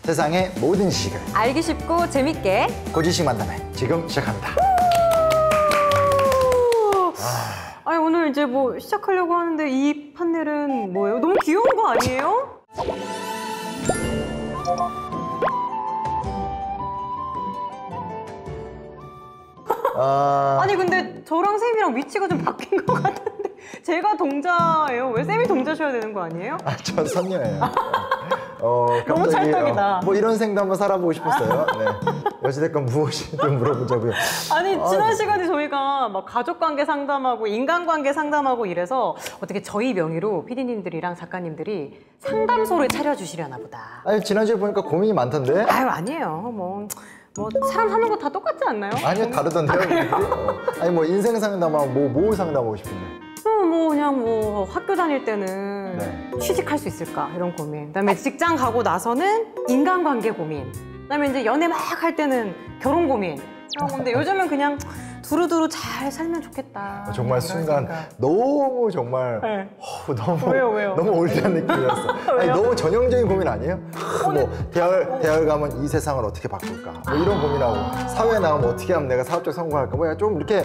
세상의 모든 지식을 알기 쉽고 재밌게 고지식 만남회 지금 시작합니다. 아니 오늘 이제 뭐 시작하려고 하는데 이 판넬은 뭐예요? 너무 귀여운 거 아니에요? 아니 근데 저랑 쌤이랑 위치가 좀 바뀐 것 같은데 제가 동자예요? 왜 쌤이 동자셔야 되는 거 아니에요? 전 선녀예요. 너무 갑자기, 찰떡이다. 뭐 이런 생도 한번 살아보고 싶었어요. 네. 어찌됐건 무엇이든 물어보자고요. 아니 지난 시간에 저희가 막 가족관계 상담하고 인간관계 상담하고 이래서 어떻게 저희 명의로 PD님들이랑 작가님들이 상담소를 차려주시려나 보다. 아니 지난주에 보니까 고민이 많던데? 아유 아니에요. 뭐 사람 사는 거 다 똑같지 않나요? 아니요, 다르던데요. 아니 뭐 인생 상담하고 뭐 상담하고 싶은데? 그냥 학교 다닐 때는 네. 취직할 수 있을까 이런 고민. 그다음에 직장 가고 나서는 인간관계 고민. 그다음에 이제 연애 막 할 때는 결혼 고민. 근데 요즘은 그냥 두루두루 잘 살면 좋겠다. 정말 순간 생각. 너무 정말 네. 너무 왜요? 너무 올드한 느낌이었어. 아니 너무 전형적인 고민 아니에요? 뭐 대학 가면 이 세상을 어떻게 바꿀까? 뭐 이런 고민하고 사회에 나가면 어떻게 하면 내가 사업적 성공할까? 뭐 좀 이렇게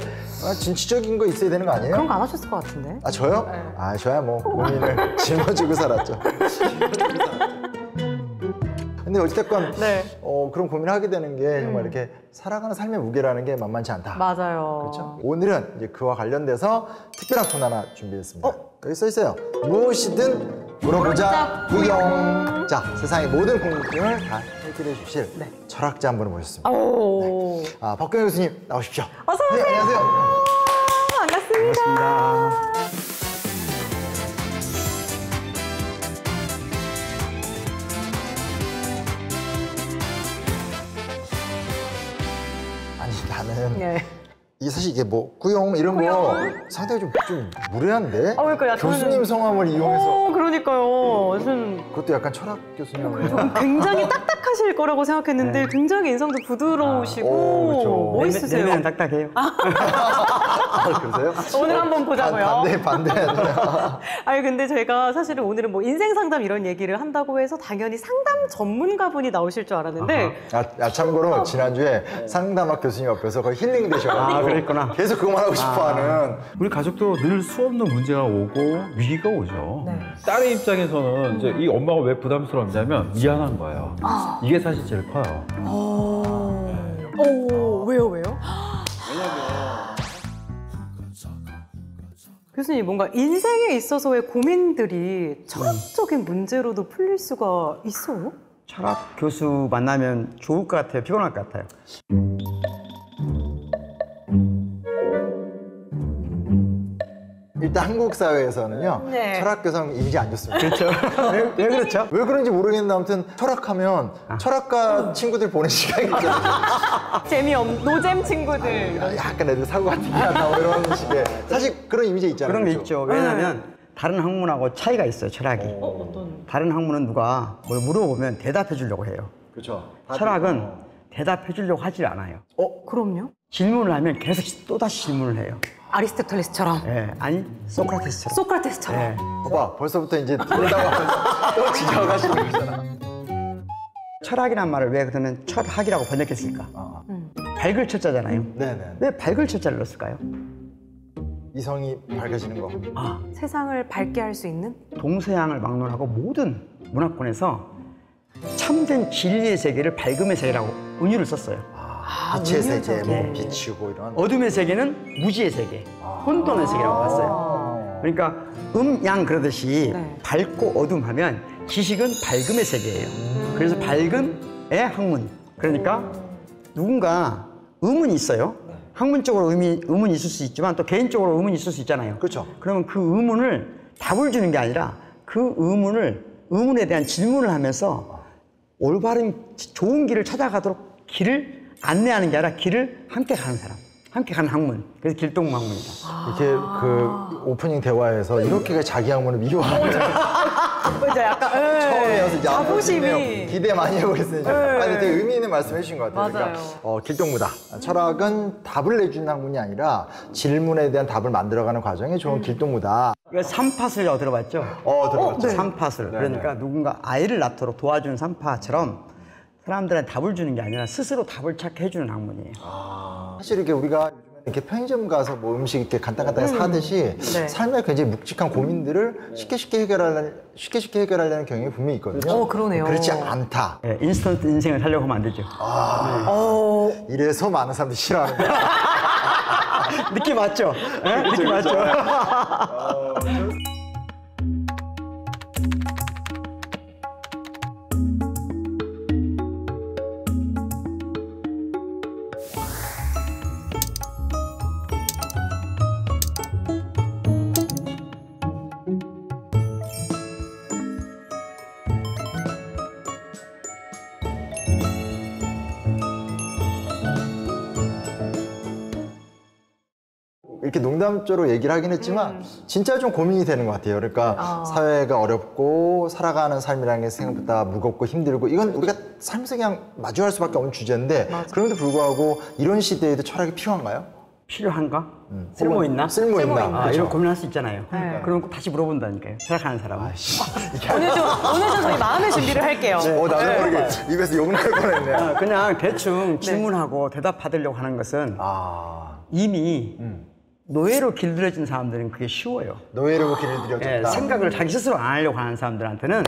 진취적인 거 있어야 되는 거 아니에요? 그런 거 안 하셨을 것 같은데. 아 저요? 네. 아 저야 뭐 고민을 짊어지고 살았죠. 근데 어찌됐건 네. 그런 고민을 하게 되는 게 정말 이렇게 살아가는 삶의 무게라는 게 만만치 않다. 맞아요. 그렇죠? 오늘은 이제 그와 관련돼서 특별한 코너 하나 준비했습니다. 여기 써 있어요. 무엇이든 물어보자 구경. 자, 세상의 모든 궁금증을 다 해결해 주실 네. 철학자 한 분을 모셨습니다. 오. 박경영 교수님 나오십시오. 어서 오세요. 네, 안녕하세요. 반갑습니다. 반갑습니다. 아니 나는 네. 이게 사실 이게 뭐 구용 이런 거 상당히 좀 무례한데 그러니까 교수님 성함을 이용해서 그러니까요. 저는 그것도 약간 철학 교수님 굉장히 딱딱하실 거라고 생각했는데 네. 굉장히 인상도 부드러우시고 그렇죠. 멋있으세요. 내면 딱딱해요. 그러세요? 오늘 한번 보자고요. 반대해야 돼요. 아니 근데 제가 사실은 오늘은 뭐 인생 상담 이런 얘기를 한다고 해서 당연히 상담 전문가분이 나오실 줄 알았는데 참고로 지난주에 상담학 교수님 옆에서 거의 힐링 되셔가지고 그랬구나. 계속 그것만 하고 싶어하는 우리 가족도 늘 수없는 문제가 오고 위기가 오죠. 네. 딸의 입장에서는 이제 이 엄마가 왜 부담스러웠냐면 미안한 거예요. 이게 사실 제일 커요. 왜요? 교수님 뭔가 인생에 있어서의 고민들이 철학적인 문제로도 풀릴 수가 있어요? 철학 교수 만나면 좋을 것 같아요? 피곤할 것 같아요? 일단 한국 사회에서는요 네. 철학 교수님 이미지 안 좋습니다. 그렇죠. 왜 그렇죠? 왜 그런지 모르겠는데 아무튼 철학하면 철학과 친구들 보는 시간이 있잖아요. 노잼 친구들. 약간 애들 사고 같은 게 한다 뭐 이런 식의 사실 그런 이미지 있잖아요. 그런 게 그렇죠? 있죠. 왜냐하면 다른 학문하고 차이가 있어요, 철학이. 어떤? 다른 학문은 누가 뭘 물어보면 대답해 주려고 해요. 그렇죠. 철학은 대답해 주려고 하질 않아요. 그럼요? 질문을 하면 계속 또다시 질문을 해요. 아리스토텔레스처럼. 아니, 소크라테스처럼. 소크라테스처럼. 예. 봐봐 벌써부터 이제 들다고 하면서 또 지적하시는 거잖아. 철학이란 말을 왜 그러면 철학이라고 번역했을까? 밝을 철자잖아요. 네네. 왜 밝을 철자를 넣었을까요? 이성이 밝아지는 거. 세상을 밝게 할 수 있는? 동서양을 막론하고 모든 문화권에서 참된 진리의 세계를 밝음의 세계라고 은유를 썼어요. 빛의 세계, 뭐 네. 비치고 이런. 어둠의 세계는 무지의 세계, 혼돈의 세계라고 봤어요. 그러니까 양 그러듯이 네. 밝고 어둠하면 지식은 밝음의 세계예요. 그래서 밝음의 학문. 그러니까 누군가 의문이 있어요. 학문적으로 의문이 있을 수 있지만 또 개인적으로 의문이 있을 수 있잖아요. 그렇죠. 그러면 그 의문을 답을 주는 게 아니라 그 의문에 대한 질문을 하면서 올바른 좋은 길을 찾아가도록 길을 안내하는 게 아니라 길을 함께 가는 사람, 함께 가는 학문. 그래서 길동무 학문이다. 이렇게 그 오프닝 대화에서 이렇게 자기 학문을 미워하는 그죠? 약간 처음이어서 이제 자부심이. 기대 많이 하고 있으니까 아니 되게 의미 있는 말씀 해주신 것 같아요. 맞아요. 그러니까 길동무다. 철학은 답을 내주는 학문이 아니라 질문에 대한 답을 만들어가는 과정이 좋은 길동무다. 이거 삼파슬이라고 들어봤죠? 들어봤죠. 삼파슬. 그러니까 누군가 아이를 낳도록 도와주는 삼파처럼 사람들한테 답을 주는 게 아니라 스스로 답을 찾게 해주는 학문이에요. 사실 이렇게 우리가 이렇게 편의점 가서 뭐 음식 이렇게 간단하게 사듯이 네. 삶의 굉장히 묵직한 고민들을 쉽게 해결하려는 경향이 분명히 있거든요. 그러네요. 그렇지 않다. 예, 인스턴트 인생을 살려고 하면 안 되죠. 이래서 많은 사람들이 싫어하는 거야. 느낌 맞죠? 예? 느낌 맞죠? 이렇게 농담조로 얘기를 하긴 했지만 진짜 좀 고민이 되는 것 같아요. 그러니까 사회가 어렵고 살아가는 삶이라는 게 생각보다 무겁고 힘들고 이건 우리가 삶에서 그냥 마주할 수밖에 없는 주제인데 그럼에도 불구하고 이런 시대에도 철학이 필요한가요? 필요한가? 쓸모 있나? 쓸모 있나? 아, 그렇죠. 이런 고민할 수 있잖아요. 네. 그럼 꼭 다시 물어본다니까요. 생각하는 사람은. 오늘 좀 저희 마음의 준비를 할게요. 나도 모르게 입에서 욕 나올 뻔했네. 그냥 대충 질문하고 대답 받으려고 하는 것은 이미 노예로 길들여진 사람들은 그게 쉬워요. 노예로 길을 예, 들여줬다. 생각을 자기 스스로 안 하려고 하는 사람들한테는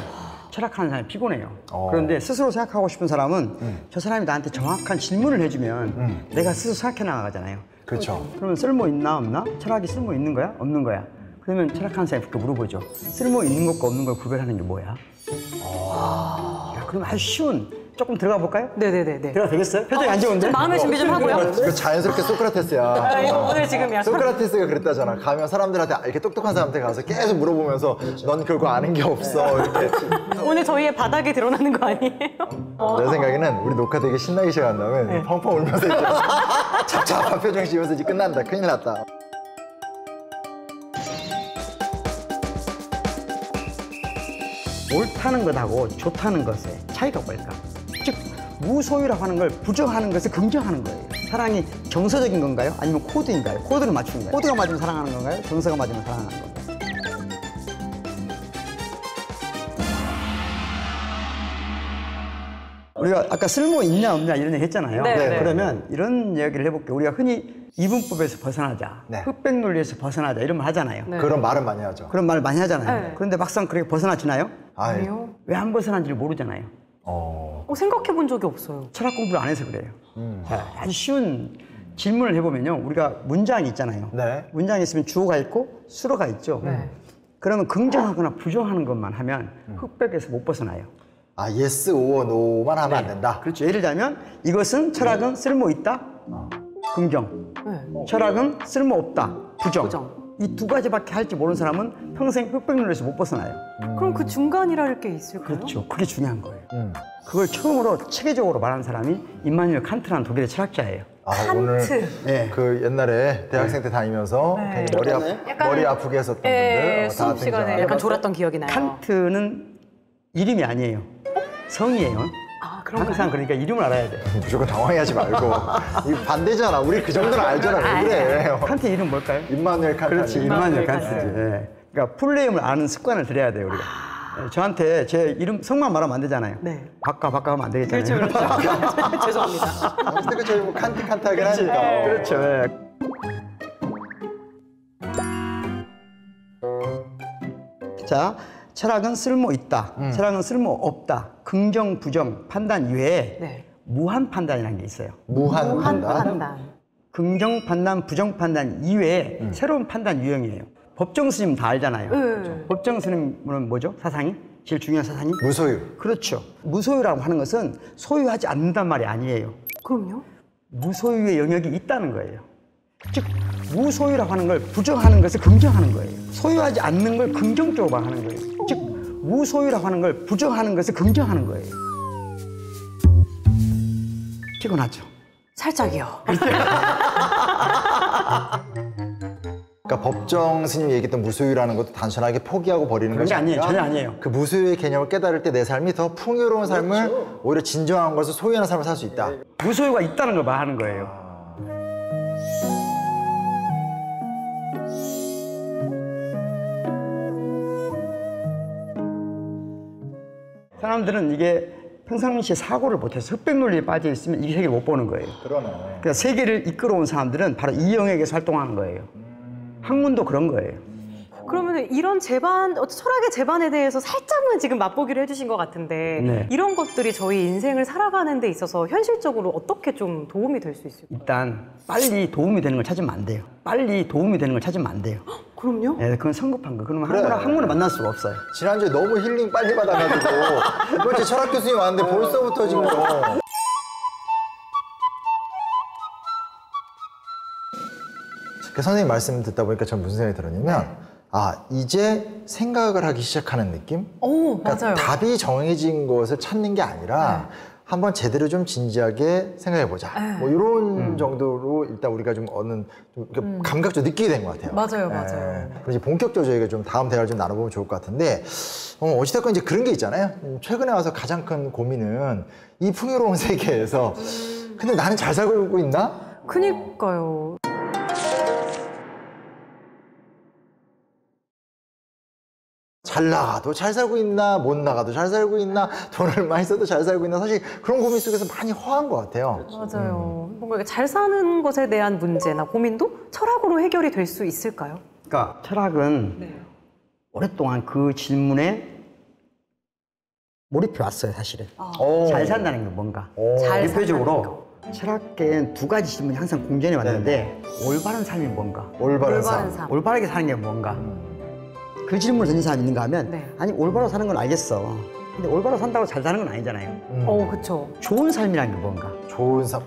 철학하는 사람이 피곤해요. 그런데 스스로 생각하고 싶은 사람은 저 사람이 나한테 정확한 질문을 해주면 내가 스스로 생각해 나가잖아요. 그렇죠. 그러면 쓸모 있나 없나? 철학이 쓸모 있는 거야? 없는 거야? 그러면 철학하는 사람이 그렇게 물어보죠. 쓸모 있는 것과 없는 걸 구별하는 게 뭐야? 야, 그럼 아주 쉬운. 조금 들어가 볼까요? 네네네. 들어가 되겠어요? 표정이 안 좋은데? 마음의 준비 좀 하고요. 이거 자연스럽게 소크라테스야. 이거 오늘 지금 약간 소크라테스가 그랬다잖아. 가면 사람들한테 이렇게 똑똑한 사람한테 가서 계속 물어보면서 넌 그거 아는 게 없어. 이렇게. 오늘 저희의 바닥이 드러나는 거 아니에요? 내 생각에는 우리 녹화 되게 신나기 시작한 다음에 펑펑 울면서 이제 잡잡한 표정 지으면서 이제 끝난다. 큰일 났다. 옳다는 것하고 좋다는 것의 차이가 뭘까? 즉 무소유라고 하는 걸 부정하는 것을 긍정하는 거예요. 사랑이 정서적인 건가요? 아니면 코드인가요? 코드를 맞추는 거예요. 코드가 맞으면 사랑하는 건가요? 정서가 맞으면 사랑하는 건가요? 우리가 아까 쓸모 있냐 없냐 이런 얘기 했잖아요. 네. 그러면 이런 이야기를 해볼게요. 우리가 흔히 이분법에서 벗어나자, 네. 흑백 논리에서 벗어나자 이런 말 하잖아요. 네. 그런 말은 많이 하죠. 그런 말 많이 하잖아요. 네. 그런데 막상 그렇게 벗어나지나요? 아이, 아니요. 왜 안 벗어난지를 모르잖아요. 생각해 본 적이 없어요. 철학 공부를 안 해서 그래요. 자, 아주 쉬운 질문을 해보면요. 우리가 문장이 있잖아요. 네. 문장이 있으면 주어가 있고 수어가 있죠. 네. 그러면 긍정하거나 부정하는 것만 하면 흑백에서 못 벗어나요. yes or no만 하면 안 된다. 그렇죠. 예를 들면 이것은 철학은 쓸모 있다. 긍정. 네. 철학은 쓸모 없다. 부정. 부정. 이 두 가지밖에 할지 모르는 사람은 평생 흑백 논리에서 못 벗어나요. 그럼 그 중간이랄 게 있을까요? 그렇죠. 그게 중요한 거예요. 그걸 처음으로 체계적으로 말한 사람이 임마누엘 칸트라는 독일의 철학자예요. 오늘 네. 그 옛날에 대학생 때 다니면서 네. 굉장히 머리 아프게 했었던 분들 다 수업 시간에 등장. 약간 졸았던 기억이 나요. 칸트는 이름이 아니에요. 성이에요. 아, 그런가요? 항상 그러니까 이름을 알아야 돼. 무조건 당황해하지 말고 이거 반대잖아. 우리 그 정도는 알잖아. 왜 그래? 칸트 이름 뭘까요? 임마누엘 칸트. 그렇지, 임마누엘 칸트지. 예. 그러니까 풀네임을 아는 습관을 들여야 돼요, 우리가. 예, 저한테 제 이름 성만 말하면 안 되잖아요. 네. 바꿔 하면 안 되겠잖아요. 그렇죠. 죄송합니다. 아무튼 저희 뭐 칸트 하긴 하니까. 그렇죠. 예. 자, 철학은 쓸모 있다. 철학은 쓸모 없다. 긍정, 부정, 판단 이외에 네. 무한 판단이라는 게 있어요. 무한 무한 판단. 판단. 긍정 판단, 부정 판단 이외에 새로운 판단 유형이에요. 법정 스님 다 알잖아요. 네. 법정 스님은 뭐죠? 사상이? 제일 중요한 사상이? 무소유. 그렇죠. 무소유라고 하는 것은 소유하지 않는단 말이 아니에요. 그럼요? 무소유의 영역이 있다는 거예요. 즉 무소유라고 하는 걸 부정하는 것을 긍정하는 거예요. 소유하지 않는 걸 긍정적으로 말하는 거예요. 즉 무소유라고 하는 걸 부정하는 것을 긍정하는 거예요. 피곤하죠? 살짝이요. 그러니까 법정 스님이 얘기했던 무소유라는 것도 단순하게 포기하고 버리는 그런 것이 게 아니에요. 아니라 전혀 아니에요. 그 무소유의 개념을 깨달을 때 내 삶이 더 풍요로운 삶을 오히려 진정한 것을 소유하는 삶을 살 수 있다. 무소유가 있다는 걸 말하는 거예요. 사람들은 이게 평상시에 사고를 못해서 흑백 논리에 빠져 있으면 이 세계를 못 보는 거예요. 그러네. 그러니까 세계를 이끌어온 사람들은 바로 이 영역에서 활동하는 거예요. 학문도 그런 거예요. 그러면 이런 철학의 제반에 대해서 살짝만 지금 맛보기를 해주신 것 같은데 네. 이런 것들이 저희 인생을 살아가는 데 있어서 현실적으로 어떻게 좀 도움이 될 수 있을까요? 일단 빨리 도움이 되는 걸 찾으면 안 돼요. 빨리 도움이 되는 걸 찾으면 안 돼요. 그럼요? 네, 그건 성급한 거. 그러면 그래. 학문을 만날 수가 없어요. 지난주에 너무 힐링 빨리 받아가지고 이번 주에 철학 교수님 왔는데 벌써부터 지금 그 선생님 말씀 듣다 보니까 전 무슨 생각이 들었냐면 이제 생각을 하기 시작하는 느낌? 오, 그러니까 맞아요. 답이 정해진 것을 찾는 게 아니라 한번 제대로 좀 진지하게 생각해보자. 뭐 이런 정도로 일단 우리가 좀 얻는 좀 이렇게 감각적으로 느끼게 된 것 같아요. 맞아요, 맞아요. 그래서 이제 본격적으로 저희가 좀 다음 대화를 좀 나눠보면 좋을 것 같은데 어찌됐건 이제 그런 게 있잖아요. 최근에 와서 가장 큰 고민은 이 풍요로운 세계에서 근데 나는 잘 살고 있나? 그니까요. 잘 나가도 잘 살고 있나, 못 나가도 잘 살고 있나, 돈을 많이 써도 잘 살고 있나, 사실 그런 고민 속에서 많이 허한 것 같아요. 맞아요. 뭔가 잘 사는 것에 대한 문제나 고민도 철학으로 해결이 될 수 있을까요? 그러니까 철학은 오랫동안 그 질문에 몰입해 왔어요, 사실은. 잘 산다는 게 뭔가. 잘 대표적으로 철학계엔 두 가지 질문이 항상 공존해 왔는데 올바른 삶이 뭔가, 올바른 올바른 삶. 삶. 올바르게 사는 게 뭔가. 그 질문을 던진 사람이 있는가 하면 아니 올바로 사는 건 알겠어. 근데 올바로 산다고 잘 사는 건 아니잖아요. 그쵸. 좋은 삶이라는 게 뭔가. 좋은 삶.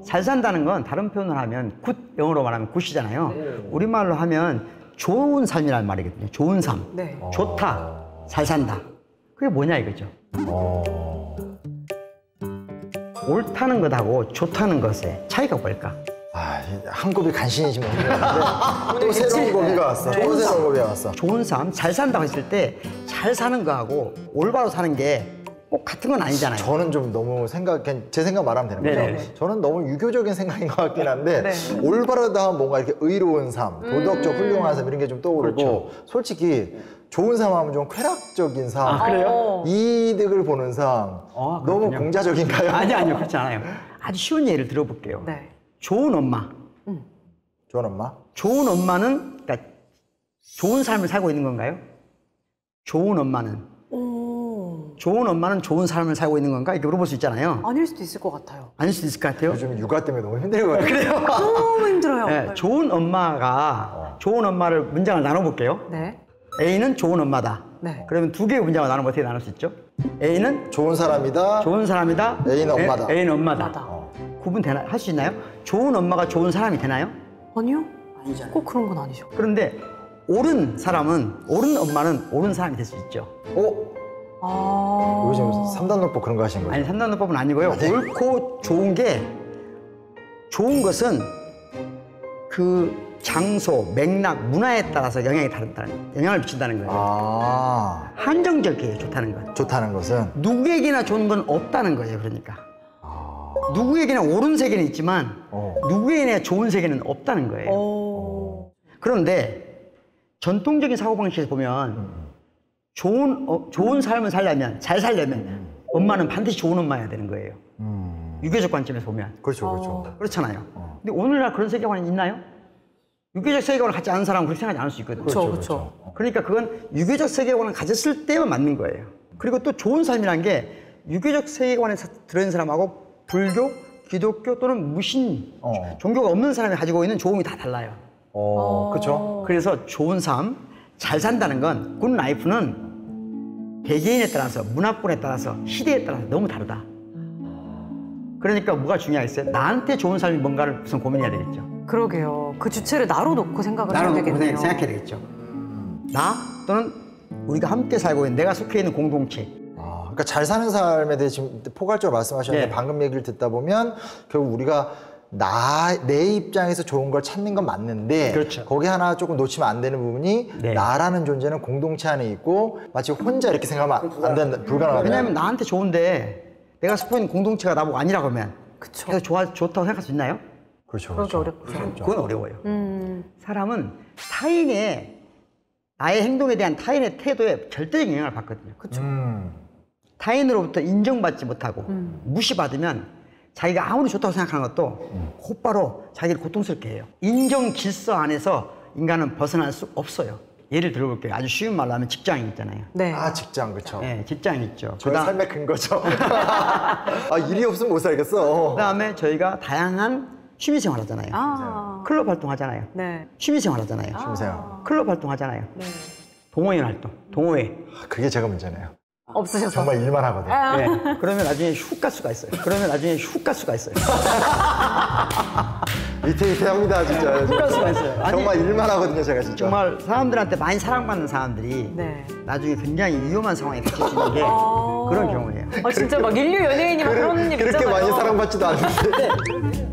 잘 산다는 건 다른 표현을 하면 굿, 영어로 말하면 굿이잖아요. 우리말로 하면 좋은 삶이라는 말이거든요. 좋은 삶. 네. 좋다. 잘 산다. 그게 뭐냐 이거죠. 옳다는 것하고 좋다는 것의 차이가 뭘까? 한 곱이 간신히 지금 올라왔는데 또 새로운 고비가 왔어. 또 새로운 고비가 왔어. 좋은 삶, 잘 산다고 했을 때 잘 사는 거하고 올바로 사는 게 꼭 같은 건 아니잖아요. 저는 좀 너무 그냥 제 생각 말하면 되는 거죠. 네네. 저는 너무 유교적인 생각인 것 같긴 한데 올바르다 하면 뭔가 이렇게 의로운 삶, 도덕적 훌륭한 삶 이런 게 좀 떠오르고 그렇죠. 솔직히 좋은 삶 하면 좀 쾌락적인 삶, 그래요? 이득을 보는 삶, 너무 그렇군요. 공자적인가요? 아니요, 그렇지 않아요. 아주 쉬운 예를 들어볼게요. 네. 좋은 엄마. 좋은 엄마? 좋은 엄마는, 그러니까 좋은 삶을 살고 있는 건가요? 좋은 엄마는. 좋은 엄마는 좋은 삶을 살고 있는 건가? 이렇게 물어볼 수 있잖아요. 아닐 수도 있을 것 같아요. 아닐 수도 있을 것 같아요. 요즘 육아 때문에 너무 힘들거든요. 그래요? 너무 힘들어요. 네, 좋은 엄마가, 좋은 엄마를 문장을 나눠볼게요. 네. A는 좋은 엄마다. 네. 그러면 두 개의 문장을 나누면 어떻게 나눌 수 있죠? A는 좋은 사람이다. 좋은 사람이다. A는 엄마다. A는 엄마다. 맞아. 구분 되나? 할 수 있나요? 좋은 엄마가 좋은 사람이 되나요? 아니요? 아니잖아요. 꼭 그런 건 아니죠. 그런데 옳은 사람은, 옳은 엄마는 옳은 사람이 될 수 있죠. 이거 지금 3단원법 그런 거 하신 거죠? 아니, 삼단원법은 아니고요. 옳고 좋은 게, 좋은 것은 그 장소, 맥락, 문화에 따라서 영향을 미친다는 거예요. 한정적이에요, 좋다는 건. 좋다는 것은 누구에게나 좋은 건 없다는 거예요, 그러니까. 누구에게나 옳은 세계는 있지만 누구에게나 좋은 세계는 없다는 거예요. 그런데 전통적인 사고방식에서 보면 좋은 삶을 살려면, 잘 살려면 엄마는 반드시 좋은 엄마여야 되는 거예요. 유교적 관점에서 보면. 그렇죠, 그렇죠. 그렇잖아요. 근데 오늘날 그런 세계관이 있나요? 유교적 세계관을 갖지 않은 사람은 그렇게 생각하지 않을 수 있거든요. 그렇죠. 그러니까 그건 유교적 세계관을 가졌을 때만 맞는 거예요. 그리고 또 좋은 삶이라는 게 유교적 세계관에 들어있는 사람하고 불교, 기독교 또는 무신, 종교가 없는 사람이 가지고 있는 좋음이 다 달라요. 그렇죠. 그래서 좋은 삶, 잘 산다는 건, 굿 라이프는 개개인에 따라서, 문화권에 따라서, 시대에 따라서 너무 다르다. 그러니까 뭐가 중요하겠어요? 나한테 좋은 삶이 뭔가를 우선 고민해야 되겠죠. 그러게요. 그 주체를 나로 놓고 생각을 해야 나로 놓고 되겠네요. 생각해야 되겠죠. 나 또는 우리가 함께 살고 있는, 내가 속해 있는 공동체. 그러니까 잘 사는 삶에 대해 지금 포괄적으로 말씀하셨는데 네. 방금 얘기를 듣다 보면 결국 우리가 내 입장에서 좋은 걸 찾는 건 맞는데 그렇죠. 거기 하나 조금 놓치면 안 되는 부분이 네. 나라는 존재는 공동체 안에 있고 마치 혼자 이렇게 생각하면 안 된다, 불가능하다. 왜냐하면 나한테 좋은데 내가 속해 있는 공동체가 나보고 아니라고 하면 그쵸. 그래서 좋다고 생각할 수 있나요? 그렇죠, 그러기 그렇죠. 어렵죠. 그건 어려워요. 사람은 타인의, 나의 행동에 대한 타인의 태도에 절대적 영향을 받거든요. 그쵸. 타인으로부터 인정받지 못하고 무시받으면 자기가 아무리 좋다고 생각하는 것도 곧바로 자기를 고통스럽게 해요. 인정 질서 안에서 인간은 벗어날 수 없어요. 예를 들어볼게요. 아주 쉬운 말로 하면 직장인 있잖아요. 네. 아, 직장, 그쵸. 네, 직장인 있죠. 저희 삶의 근거죠. 아, 일이 없으면 못 살겠어. 그다음에 저희가 다양한 취미생활 하잖아요. 아. 클럽 활동하잖아요. 네. 취미생활 하잖아요. 취미생활. 클럽 활동하잖아요. 네. 동호인 활동, 동호회. 아, 그게 제가 문제네요. 없으셔서. 정말 일만 하거든. 네. 그러면 나중에 훅 갈 수가 있어요. 위태위태합니다, 진짜. 훅 갈 수가 있어요. 아니, 정말 일만 하거든요, 제가 진짜. 정말 사람들한테 많이 사랑받는 사람들이 네. 나중에 굉장히 위험한 상황에 닥칠 수 있는 게 그런 경우예요. 아, 진짜 막 인류 연예인이 막 그런 일 그렇게 있잖아요. 많이 사랑받지도 않는데.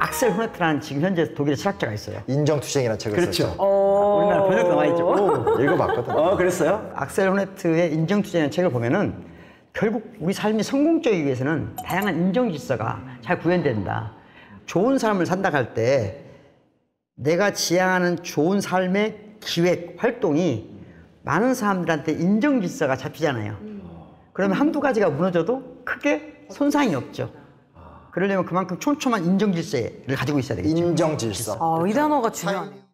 악셀 호네트라는 지금 현재 독일의 철학자가 있어요. 인정투쟁이라는 책을 그렇죠. 썼죠. 우리나라 번역 나와 있죠. 오. 읽어봤거든. 그랬어요? 악셀 호네트의 인정투쟁이라는 책을 보면은 결국 우리 삶이 성공적이기 위해서는 다양한 인정 질서가 잘 구현된다. 좋은 삶을 산다 할 때 내가 지향하는 좋은 삶의 기획, 활동이 많은 사람들한테 인정 질서가 잡히잖아요. 그러면 한두 가지가 무너져도 크게 손상이 없죠. 그러려면 그만큼 촘촘한 인정 질서를 가지고 있어야 되겠죠. 인정질서. 아, 이 단어가 중요하네요.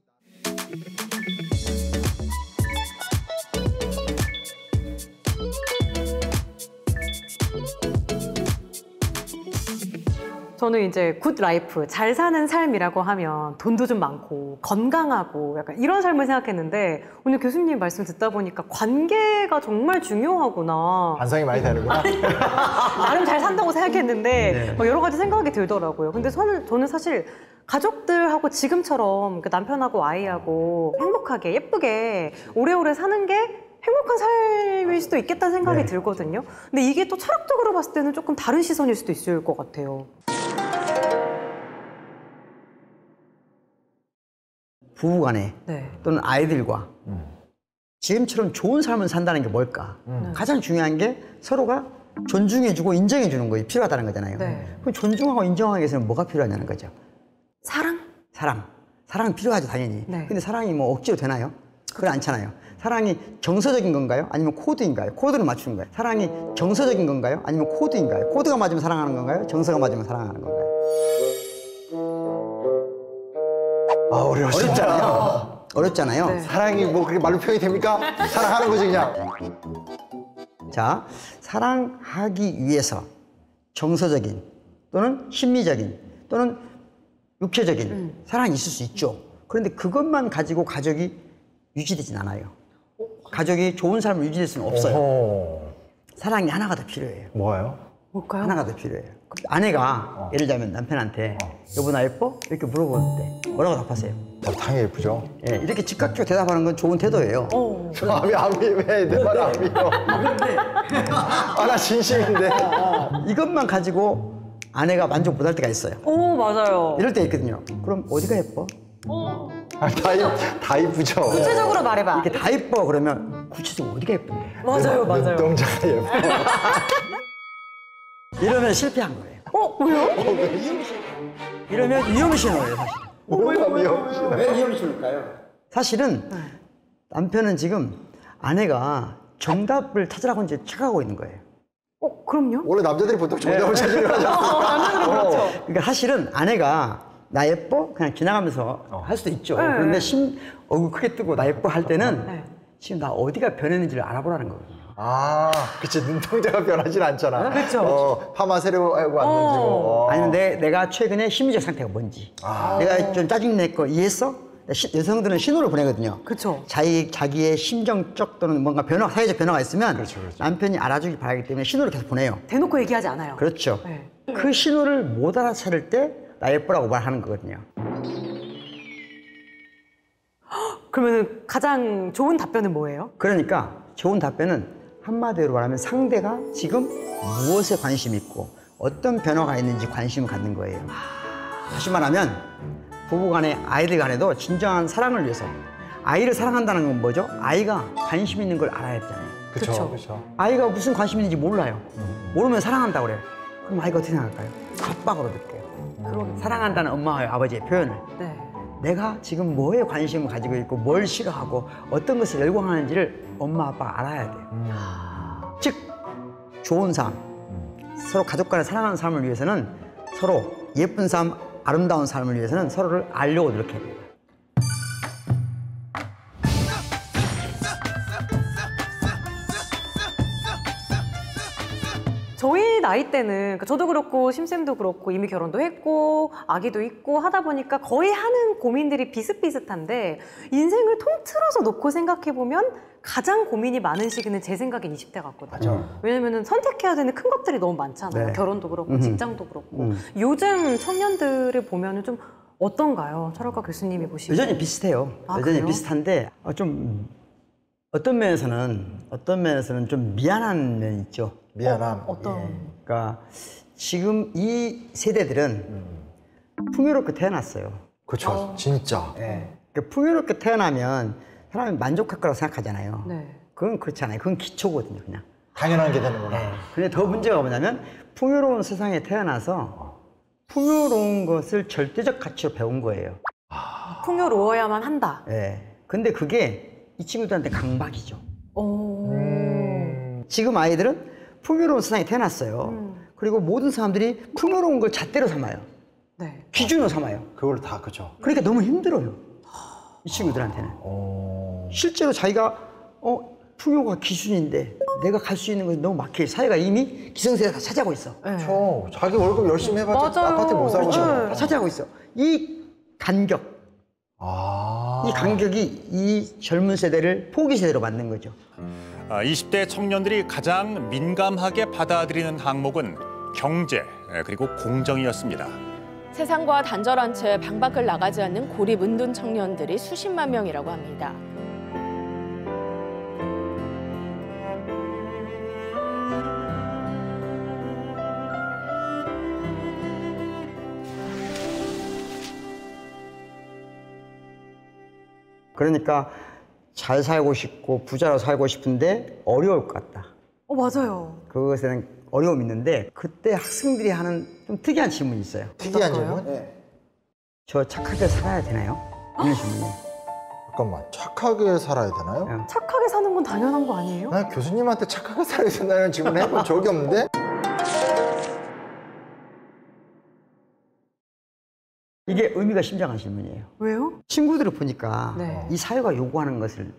저는 이제 굿 라이프, 잘 사는 삶이라고 하면 돈도 좀 많고 건강하고 약간 이런 삶을 생각했는데 오늘 교수님 말씀 듣다 보니까 관계가 정말 중요하구나. 반성이 많이 되는구나. 나름 잘 산다고 생각했는데 막 여러 가지 생각이 들더라고요. 근데 저는 사실 가족들하고 지금처럼 그 남편하고 아이하고 행복하게 예쁘게 오래오래 사는 게 행복한 삶일 수도 있겠다는 생각이 들거든요. 근데 이게 또 철학적으로 봤을 때는 조금 다른 시선일 수도 있을 것 같아요. 부부간에 네. 또는 아이들과 지금처럼 좋은 삶을 산다는 게 뭘까? 가장 중요한 게 서로가 존중해주고 인정해주는 거에 필요하다는 거잖아요. 네. 그럼 존중하고 인정하기 위해서는 뭐가 필요하냐는 거죠. 사랑? 사랑은 필요하죠, 당연히. 네. 근데 사랑이 뭐 억지로 되나요? 그렇지 않잖아요. 사랑이 정서적인 건가요? 아니면 코드인가요? 코드를 맞추는 거예요. 사랑이 정서적인 건가요? 아니면 코드인가요? 코드가 맞으면 사랑하는 건가요? 정서가 맞으면 사랑하는 건가요? 아, 어려우시다. 어렵잖아요. 네. 사랑이 뭐 그렇게 말로 표현이 됩니까? 사랑하는 거지, 그냥. 자, 사랑하기 위해서 정서적인 또는 심리적인 또는 육체적인 사랑이 있을 수 있죠. 그런데 그것만 가지고 가족이 유지되진 않아요. 가족이 좋은 삶을 유지될 수는 없어요. 어허. 사랑이 하나가 더 필요해요. 뭐예요? 뭘까요? 하나가 더 필요해요. 아내가 예를 들자면 남편한테 여보 나 예뻐? 이렇게 물어보는데 뭐라고 답하세요? 당연히 예쁘죠. 예, 이렇게 즉각적으로 대답하는 건 좋은 태도예요. 안 왜 내 말 안 믿어. 아, 나 진심인데. 이것만 가지고 아내가 만족 못할 때가 있어요. 오, 맞아요. 이럴 때 있거든요. 그럼 어디가 예뻐? 아, 다 이쁘죠. 구체적으로 말해봐. 이렇게 다 예뻐 그러면 구체적으로 어디가 예쁜데? 맞아요, 맞아요. 눈동자가 예뻐. 이러면 실패한 거예요. 왜요? 이러면 위험 신호예요, 사실. 뭐가 미역이시나. 왜 위험 신호일까요? 사실은 남편은 지금 아내가 정답을 찾으라고 이제 착각하고 있는 거예요. 그럼요? 원래 남자들이 보통 정답을 찾으려 하지 않습니까? 그렇죠. 그러니까 사실은 아내가 나 예뻐? 그냥 지나가면서 할 수도 있죠. 그런데 얼굴 크게 뜨고 나 예뻐 할 때는 네. 지금 나 어디가 변했는지를 알아보라는 거거든요. 아, 그치. 눈동자가 변하진 않잖아. 그쵸. 파마 세려고 왔는지 뭐. 아니면 내가 최근에 심리적 상태가 뭔지. 내가 좀 짜증냈고 이해했어? 여성들은 신호를 보내거든요. 그쵸. 자기의 심정적 또는 뭔가 사회적 변화가 있으면 그렇죠, 그렇죠. 남편이 알아주길 바라기 때문에 신호를 계속 보내요. 대놓고 얘기하지 않아요. 그렇죠. 네. 그 신호를 못 알아차릴 때 나 예뻐라고 말하는 거거든요. 그러면 가장 좋은 답변은 뭐예요? 그러니까 좋은 답변은 한마디로 말하면 상대가 지금 무엇에 관심 있고 어떤 변화가 있는지 관심을 갖는 거예요. 다시 말하면 부부간에 아이들 간에도 진정한 사랑을 위해서 아이를 사랑한다는 건 뭐죠? 아이가 관심 있는 걸 알아야 되잖아요. 그쵸, 그쵸. 아이가 무슨 관심 있는지 몰라요. 모르면 사랑한다고 그래요. 그럼 아이가 어떻게 생각할까요? 압박으로 느껴요. 사랑한다는 엄마와 아버지의 표현을. 네. 내가 지금 뭐에 관심을 가지고 있고 뭘 싫어하고 어떤 것을 열광하는지를 엄마 아빠가 알아야 돼요. 즉 좋은 삶, 서로 가족 간의 사랑하는 삶을 위해서는 서로 예쁜 삶, 아름다운 삶을 위해서는 서로를 알려고 노력해야 돼요. 저희 나이 때는 저도 그렇고 심쌤도 그렇고 이미 결혼도 했고 아기도 있고 하다 보니까 거의 하는 고민들이 비슷비슷한데 인생을 통틀어서 놓고 생각해보면 가장 고민이 많은 시기는 제 생각엔 20대 같거든요. 맞아. 왜냐면 선택해야 되는 큰 것들이 너무 많잖아요. 네. 결혼도 그렇고 직장도 그렇고. 요즘 청년들을 보면 좀 어떤가요? 철학과 교수님이 보시면. 여전히 비슷해요. 아, 여전히 그래요? 비슷한데 좀 어떤 면에서는 좀 미안한 면이 있죠. 미안함. 어떤? 예. 그러니까 지금 이 세대들은 풍요롭게 태어났어요. 그렇죠. 진짜. 예. 그러니까 풍요롭게 태어나면 사람이 만족할 거라고 생각하잖아요. 네. 그건 그렇지 않아요. 그건 기초거든요, 그냥. 당연한 게 되는구나. 근데 더 문제가 뭐냐면 풍요로운 세상에 태어나서 풍요로운 것을 절대적 가치로 배운 거예요. 풍요로워야만 한다. 예. 근데 그게 이 친구들한테 강박이죠. 지금 아이들은 풍요로운 세상에 태어났어요. 그리고 모든 사람들이 풍요로운 걸 잣대로 삼아요. 네. 기준으로 삼아요. 그걸 다 그죠. 그러니까 너무 힘들어요. 이 친구들한테는. 실제로 자기가 풍요가 기준인데 내가 갈 수 있는 건 너무 막혀. 사회가 이미 기성세대가 다 차지하고 있어. 그렇죠. 자기 월급 열심히 해봤자 맞아요. 아파트 못 사고. 다 차지하고 있어. 이 간격, 이 간격이 이 젊은 세대를 포기 세대로 만든 거죠. 20대 청년들이 가장 민감하게 받아들이는 항목은 경제 그리고 공정이었습니다. 세상과 단절한 채 방 밖을 나가지 않는 고립은둔 청년들이 수십만 명이라고 합니다. 그러니까 잘 살고 싶고 부자로 살고 싶은데 어려울 것 같다. 맞아요. 그것에는 어려움이 있는데 그때 학생들이 하는 좀 특이한 질문이 있어요. 특이한 어떨까요? 질문? 저 착하게 살아야 되나요? 이런 질문이에요. 잠깐만. 착하게 살아야 되나요? 착하게 사는 건 당연한 거 아니에요? 나 교수님한테 착하게 살아야 된다는 질문 해본 적이 없는데? 이게 의미가 심장한 질문이에요. 왜요? 친구들을 보니까 네. 이 사회가 요구하는 것을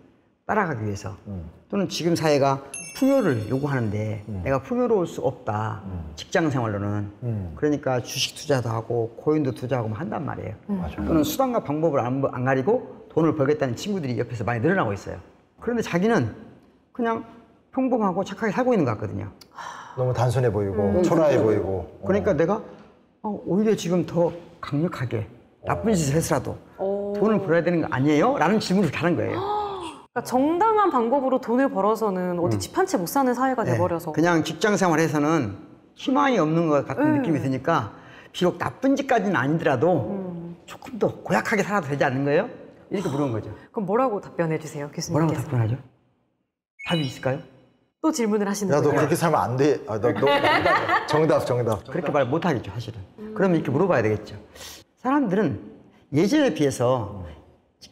따라가기 위해서 또는 지금 사회가 풍요를 요구하는데 내가 풍요로울 수 없다. 직장 생활로는. 그러니까 주식 투자도 하고 코인도 투자하고 뭐 한단 말이에요. 또는 수단과 방법을 안 가리고 돈을 벌겠다는 친구들이 옆에서 많이 늘어나고 있어요. 그런데 자기는 그냥 평범하고 착하게 살고 있는 것 같거든요. 너무 단순해 보이고 초라해 보이고. 그러니까 내가 오히려 지금 더 강력하게 나쁜 짓을 해서라도 돈을 벌어야 되는 거 아니에요? 라는 질문을 하는 거예요. 그러니까 정당한 방법으로 돈을 벌어서는 어디 집 한 채 못 사는 사회가 돼버려서. 그냥 직장 생활에서는 희망이 없는 것 같은 느낌이 드니까 비록 나쁜 짓까지는 아니더라도 조금 더 고약하게 살아도 되지 않는 거예요? 이렇게 물어본 거죠. 그럼 뭐라고 답변해 주세요, 교수님께서? 뭐라고 답변하죠? 답이 있을까요? 또 질문을 하시는 야, 너 거예요? 그렇게 살면 안 돼. 정답. 그렇게 말 못하겠죠, 사실은. 그러면 이렇게 물어봐야 되겠죠. 사람들은 예전에 비해서,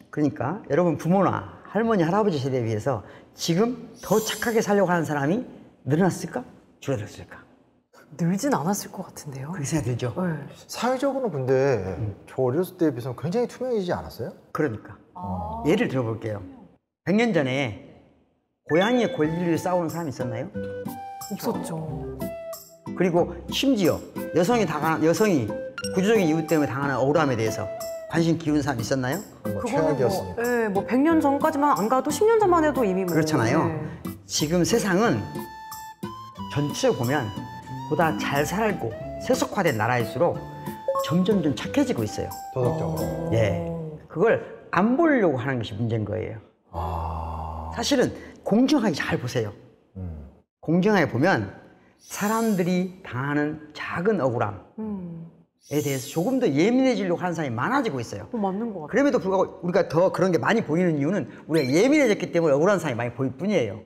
그러니까 여러분 부모나 할머니, 할아버지 세대에 비해서 지금 더 착하게 살려고 하는 사람이 늘어났을까? 줄어들었을까? 늘진 않았을 것 같은데요. 그렇게 생각이 들죠? 네. 사회적으로는 근데 저 어렸을 때에 비해서 굉장히 투명해지지 않았어요? 그러니까. 예를 들어볼게요. 100년 전에 고양이의 권리를 위해 싸우는 사람이 있었나요? 없었죠. 그리고 심지어 여성이 구조적인 이유 때문에 당하는 억울함에 대해서 관심 기울인 사람이 있었나요? 최악이었으니까. 뭐 100년 전까지만 안 가도 10년 전만 해도 이미 뭐. 그렇잖아요. 네. 지금 세상은 전체적으로 보면 보다 잘 살고 세속화된 나라일수록 점점 좀 착해지고 있어요. 도덕적으로. 예. 그걸 안 보려고 하는 것이 문제인 거예요. 사실은 공정하게 잘 보세요. 공정하게 보면 사람들이 당하는 작은 억울함에 대해서 조금 더 예민해지려고 하는 사람이 많아지고 있어요. 맞는 것 같아요. 그럼에도 불구하고 우리가 더 그런 게 많이 보이는 이유는 우리가 예민해졌기 때문에 억울한 사람이 많이 보일 뿐이에요.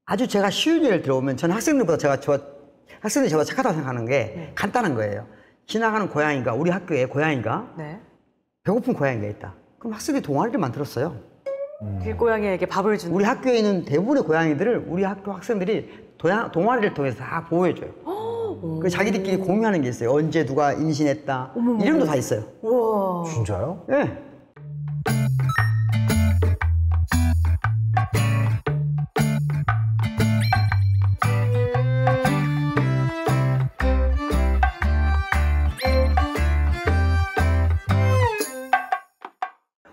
아주 제가 쉬운 예를 들어보면 저는 학생들이 저보다 착하다고 생각하는 게 간단한 거예요. 지나가는 고양이가 우리 학교에 고양이가 네. 배고픈 고양이가 있다. 그럼 학생들이 동아리를 만들었어요. 길고양이에게 밥을 주는. 우리 학교에 있는 대부분의 고양이들을 우리 학교 학생들이 동아리를 통해서 다 보호해줘요. 그 자기들끼리 공유하는 게 있어요. 언제 누가 임신했다. 이름도 다 있어요. 우와. 진짜요? 네.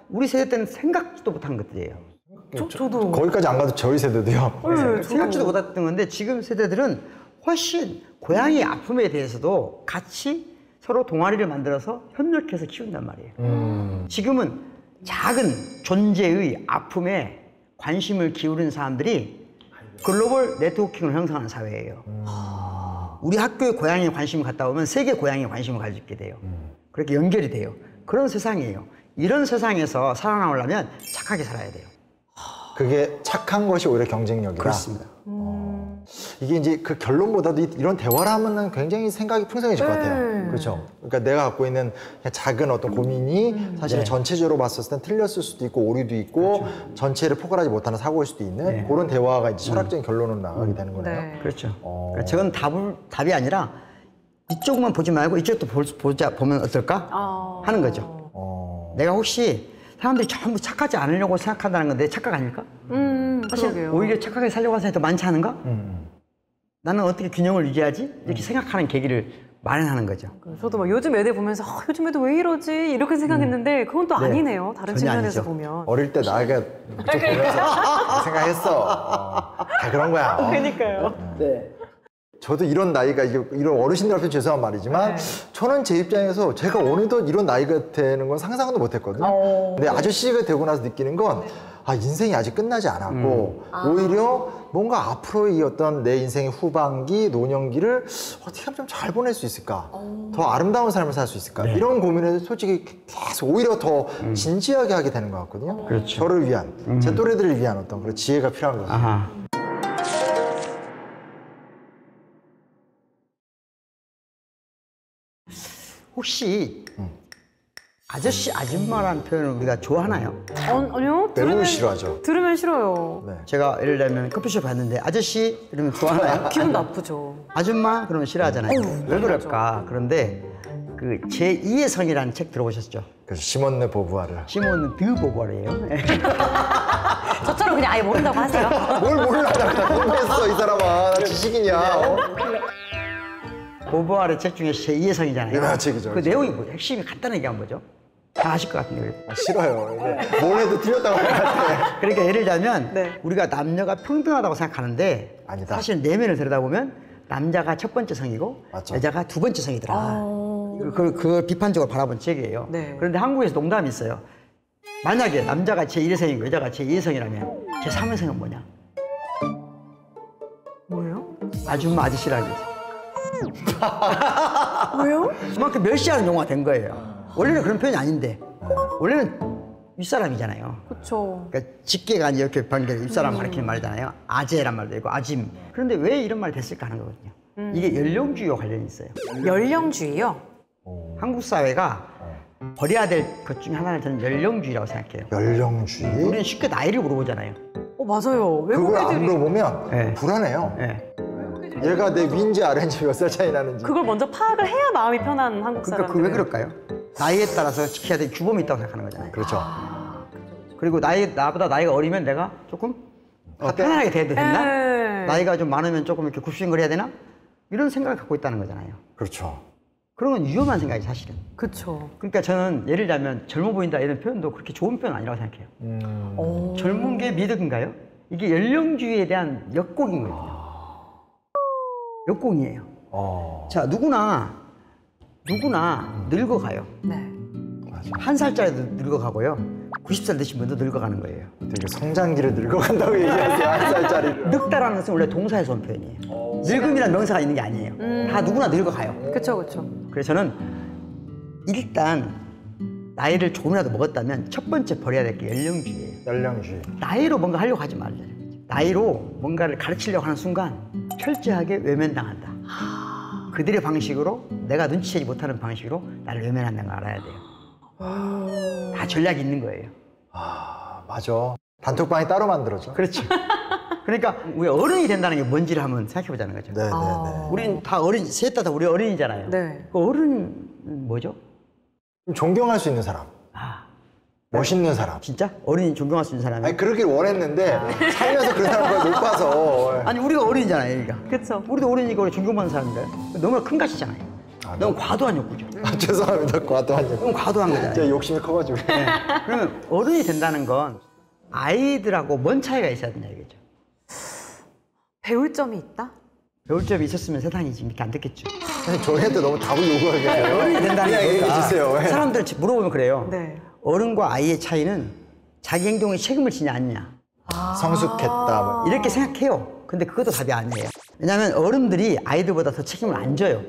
우리 세대 때는 생각지도 못한 것들이에요. 저도. 거기까지 안 가도 저희 세대도요. 생각지도 못했던 건데 지금 세대들은 훨씬 고양이 아픔에 대해서도 같이 서로 동아리를 만들어서 협력해서 키운단 말이에요. 지금은 작은 존재의 아픔에 관심을 기울이는 사람들이 글로벌 네트워킹을 형성하는 사회예요. 우리 학교에 고양이에 관심을 갖다 보면 세계 고양이에 관심을 가지게 돼요. 그렇게 연결이 돼요. 그런 세상이에요. 이런 세상에서 살아남으려면 착하게 살아야 돼요. 그게 착한 것이 오히려 경쟁력이다. 그렇습니다. 이게 이제 그 결론보다도 이런 대화를 하면은 굉장히 생각이 풍성해질 것 같아요. 그렇죠. 그러니까 내가 갖고 있는 그냥 작은 어떤 고민이 사실은 전체적으로 봤을 땐 틀렸을 수도 있고 오류도 있고 전체를 포괄하지 못하는 사고일 수도 있는 그런 대화가 이제 철학적인 결론으로 나가게 되는 거네요. 네. 그렇죠. 그러니까 저건 답이 아니라 이쪽만 보지 말고 이쪽도 보면 어떨까 하는 거죠. 내가 혹시 사람들이 전부 착하지 않으려고 생각한다는 건데 착각 아닐까? 사실 그러게요. 오히려 착하게 살려고 하는 사람이 더 많지 않은가? 나는 어떻게 균형을 유지하지? 이렇게 생각하는 계기를 마련하는 거죠. 저도 막 요즘 애들 보면서 요즘 애들 왜 이러지? 이렇게 생각했는데 그건 또 네. 아니네요. 다른 전혀 측면에서 아니죠. 보면. 어릴 때 나이가 그쪽 보면서 생각했어. 다 그런 거야. 그러니까요. 네. 저도 이런 나이가 이런 어르신들 앞에 죄송한 말이지만 저는 제 입장에서 제가 어느덧 이런 나이가 되는 건 상상도 못했거든요. 근데 아저씨가 되고 나서 느끼는 건 인생이 아직 끝나지 않았고 오히려 뭔가 앞으로의 이 어떤 내 인생의 후반기, 노년기를 어떻게 하면 좀 잘 보낼 수 있을까? 더 아름다운 삶을 살 수 있을까? 이런 고민을 솔직히 계속 오히려 더 진지하게 하게 되는 것 같거든요. 그렇죠. 저를 위한, 제 또래들을 위한 어떤 그런 지혜가 필요한 거죠. 아하. 혹시 아저씨, 아줌마라는 표현을 우리가 좋아하나요? 아니요. 매우 싫어하죠. 들으면 싫어요. 네. 제가 예를 들면 커피숍 갔는데 아저씨 이러면 좋아하나요? 기분 나쁘죠. 아줌마 그러면 싫어하잖아요. 왜 그럴까? 그런데 그 제2의 성이라는 책 들어보셨죠? 그래서 시몬느 보부아르. 시몬 드 보부아르예요. 저처럼 그냥 아예 모른다고 하세요. 뭘 몰라? 나 공부했어, 이 사람아. 나 지식인이야. 보부아르 책 중에 제2의 성이잖아요. 유명한 책이죠. 그 내용이 뭐죠? 핵심이 간단하게 얘기하면 뭐죠? 다 아실 것 같은데. 싫어요. 뭘 해도 틀렸다고 할 것 같아. 그러니까 예를 들자면 네. 우리가 남녀가 평등하다고 생각하는데 아니다. 사실 내면을 들여다보면 남자가 첫 번째 성이고 맞죠. 여자가 두 번째 성이더라. 그걸 비판적으로 바라본 책이에요. 네. 그런데 한국에서 농담이 있어요. 만약에 남자가 제1의 성이고 여자가 제2의 성이라면 제3의 성은 뭐냐? 뭐예요? 아줌마 아저씨라는 거지. 왜요? 그만큼 멸시하는 용어가 된 거예요. 원래는 그런 표현이 아닌데 원래는 윗사람이잖아요. 그렇죠. 그러니까 직계가 아니 이렇게 관계를 윗사람 가리키는 말이잖아요. 아재란 말도 있고 아짐. 그런데 왜 이런 말이 됐을까 하는 거거든요. 이게 연령주의와 관련이 있어요. 연령주의요? 한국 사회가 버려야 될 것 중에 하나는 저는 연령주의라고 생각해요. 연령주의? 우리는 쉽게 나이를 물어보잖아요. 맞아요. 그걸 안 외국애들이 물어보면 네. 불안해요. 네. 얘가 내 위인지 아래인지 몇 살 차이 나는지. 그걸 먼저 파악을 해야 마음이 편한 한국 그러니까 사람들. 그게 왜 그럴까요? 나이에 따라서 지켜야 될 규범이 있다고 생각하는 거잖아요. 그렇죠. 그리고 나보다 나이가 어리면 내가 조금 편안하게 돼야 되나? 네. 나이가 좀 많으면 조금 이렇게 굽신거려야 되나? 이런 생각을 갖고 있다는 거잖아요. 그렇죠. 그런 건 위험한 생각이 사실은. 그렇죠. 그러니까 저는 예를 들면 젊어 보인다 이런 표현도 그렇게 좋은 표현 아니라고 생각해요. 젊은 게 미덕인가요? 이게 연령주의에 대한 역공인 거예요. 역공이에요. 자, 누구나 늙어가요. 네. 한 살짜리도 늙어가고요. 90살 되신 분도 늙어가는 거예요. 되게 성장기를 늙어간다고 얘기하세요. 한 살짜리를. 늙다라는 것은 원래 동사에서 온 표현이에요. 늙음이라는 명사가 있는 게 아니에요. 다 누구나 늙어가요. 그렇죠, 그렇죠. 그래서 저는 일단 나이를 조금이라도 먹었다면 첫 번째 버려야 될 게 연령주의예요. 연령주의. 나이로 뭔가 하려고 하지 말자는 거죠. 나이로 뭔가를 가르치려고 하는 순간 철저하게 외면당한다. 그들의 방식으로 내가 눈치채지 못하는 방식으로 나를 외면한다는 걸 알아야 돼요. 다 전략이 있는 거예요. 아, 맞아. 단톡방이 따로 만들어져. 그렇죠. 그러니까 우리 어른이 된다는 게 뭔지를 한번 생각해 보자는 거죠. 네네네. 우리는 다 어린, 셋 다 우리 어른이잖아요. 네. 그 어른은 뭐죠? 존경할 수 있는 사람. 멋있는 사람. 진짜? 어른이 존경할 수 있는 사람이? 아니, 그러길 원했는데, 살면서 그런 사람을 못 봐서. 아니 우리가 어른이잖아요, 그러니까. 그쵸. 우리도 어른이니까 우리 존경받는 사람인가요? 너무 큰 가시잖아요. 너무 과도한 욕구죠. 아, 죄송합니다. 과도한 너무 과도한 거잖아요. 제가 욕심이 커가지고. 네. 그러면 어른이 된다는 건 아이들하고 뭔 차이가 있어야 되냐 이거죠. 배울 점이 있다? 배울 점이 있었으면 세상이 지금 이렇게 안 됐겠죠. 사실 저희한테 너무 답을 요구하게 돼요. 어른이 된다는 그냥 게 얘기해 뭘까? 주세요. 예. 사람들 물어보면 그래요. 네. 어른과 아이의 차이는 자기 행동에 책임을 지냐 않냐 성숙했다. 뭐. 이렇게 생각해요. 근데 그것도 답이 아니에요. 왜냐하면 어른들이 아이들보다 더 책임을 안 져요.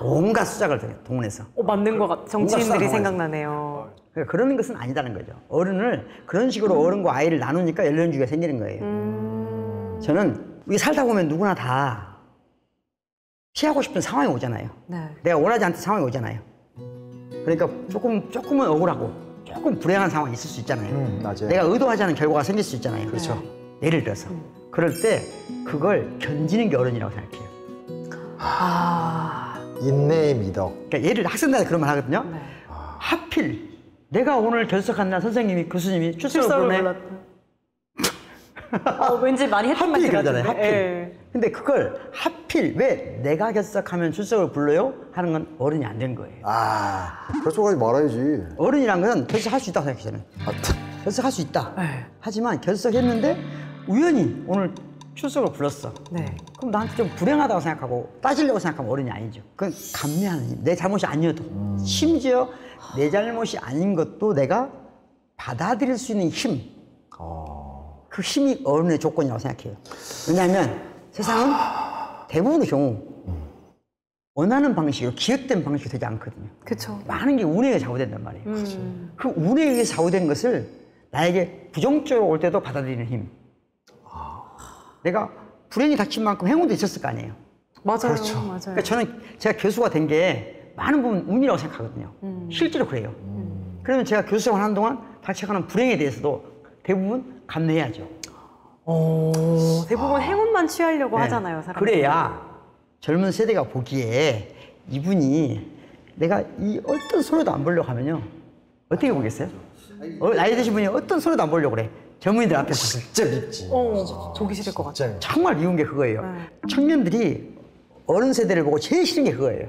온갖 수작을 동원해서. 맞는 것 같아. 정치인들이 뭔가 생각나네요. 그러니까 그런 것은 아니다는 거죠. 어른을 그런 식으로 어른과 아이를 나누니까 연령주의가 생기는 거예요. 저는 우리 살다 보면 누구나 다 피하고 싶은 상황이 오잖아요. 네. 내가 원하지 않던 상황이 오잖아요. 그러니까 조금은 억울하고 조금 불행한 상황이 있을 수 있잖아요. 맞아요. 내가 의도하지 않은 결과가 생길 수 있잖아요. 그렇죠. 예를 들어서 그럴 때 그걸 견디는 게 어른이라고 생각해요. 인내의 미덕. 그러니까 학생들한테 그런 말 하거든요. 네. 하필 내가 오늘 결석한 날 선생님이 교수님이 출석을 부르네. 왠지 많이 했던 말 하필 같은데. 그러잖아요. 하필. 예. 근데 그걸 하필 왜 내가 결석하면 출석을 불러요? 하는 건 어른이 안 된 거예요. 아, 그렇죠. 하지 말아야지. 어른이란 건 결석할 수 있다고 생각해요. 저는. 결석할 수 있다. 네. 하지만 결석했는데 우연히 오늘 출석을 불렀어. 네. 그럼 나한테 좀 불행하다고 생각하고 따지려고 생각하면 어른이 아니죠. 그건 감내하는 힘. 내 잘못이 아니어도 심지어 내 잘못이 아닌 것도 내가 받아들일 수 있는 힘. 그 힘이 어른의 조건이라고 생각해요. 왜냐하면 세상은 대부분의 경우 원하는 방식으로 기획된 방식이 되지 않거든요. 그쵸. 많은 게 운에 의해 좌우된단 말이에요. 그 운에 의해 좌우된 것을 나에게 부정적으로 올 때도 받아들이는 힘. 내가 불행이 닥친 만큼 행운도 있었을 거 아니에요. 맞아요. 그렇죠. 맞아요. 그러니까 저는 제가 교수가 된 게 많은 부분 운이라고 생각하거든요. 실제로 그래요. 그러면 제가 교수 생활 하는 동안 닥쳐가는 불행에 대해서도 대부분 감내해야죠. 대부분 행운만 취하려고 네. 하잖아요, 사람. 그래야 젊은 세대가 보기에 이분이 내가 이 어떤 손해도 안 보려고 하면요. 어떻게 보겠어요? 나이 드신 분이 어떤 손해도 안 보려고 그래. 젊은이들 앞에서. 진짜 밉지. 보기 싫을 것 같아. 진짜 밉지. 정말 미운 게 그거예요. 청년들이 어른 세대를 보고 제일 싫은 게 그거예요.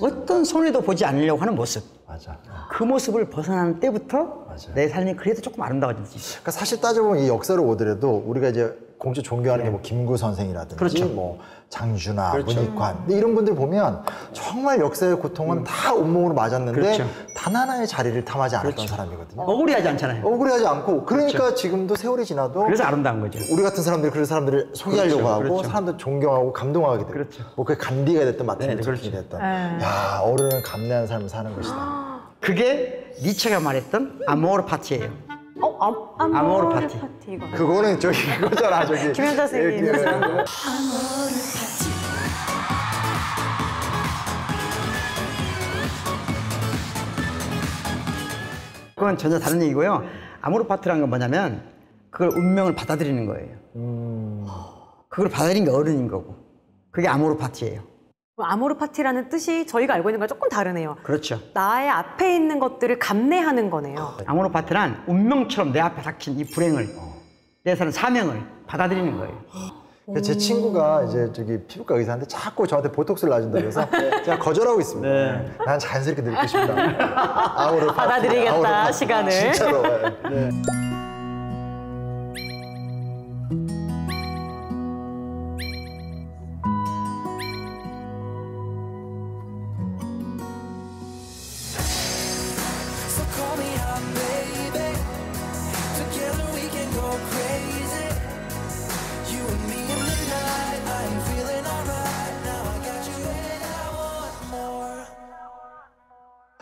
어떤 손해도 보지 않으려고 하는 모습. 맞아. 그 모습을 벗어나는 때부터 맞아요. 내 삶이 그래도 조금 아름다워질 수 있어요. 그러니까 사실 따져보면 이 역사를 오더라도 우리가 이제 공주 존경하는 게 뭐 김구 선생이라든지 그렇죠. 뭐 장준하, 문익환 근데 이런 분들 보면 정말 역사의 고통은 다 온몸으로 맞았는데 그렇죠. 단 하나의 자리를 탐하지 않았던 사람이거든요. 억울해하지 않잖아요. 억울해하지 않고 그러니까 지금도 세월이 지나도 그래서 아름다운 거죠. 우리 같은 사람들이 그런 사람들을 소개하려고 그렇죠, 하고 그렇죠. 사람들 존경하고 감동하게 되고 그렇죠. 뭐 그게 간디가 됐든 마틴 네, 루터 킹이 그렇죠. 됐든 야 어른은 감내하는 삶을 사는 것이다. 그게 니체가 말했던 아모르 파티예요. 아모르 파티. 이거. 그거는 저기 그거잖아 저기 김현자 선생님. 예, 예. 그건 전혀 다른 얘기고요. 아모르 파티라는 건 뭐냐면 그걸 운명을 받아들이는 거예요. 그걸 받아들이는 게 어른인 거고. 그게 아모르 파티예요. 아모르 파티라는 뜻이 저희가 알고 있는 거랑 조금 다르네요. 그렇죠. 나의 앞에 있는 것들을 감내하는 거네요. 아모르 파티란 운명처럼 내 앞에 닥친 이 불행을 내 사는 사명을 받아들이는 거예요. 제 친구가 이제 저기 피부과 의사인데 자꾸 저한테 보톡스를 놔준다고 해서 제가 거절하고 있습니다. 난 자연스럽게 늙고 싶다. 아모르 파티, 받아들이겠다, 아모르 파티. 시간을. 진짜로. 네. So call me out, baby. Together we can go crazy. You and me in the night. I'm feeling alright. Now I got you and I want more.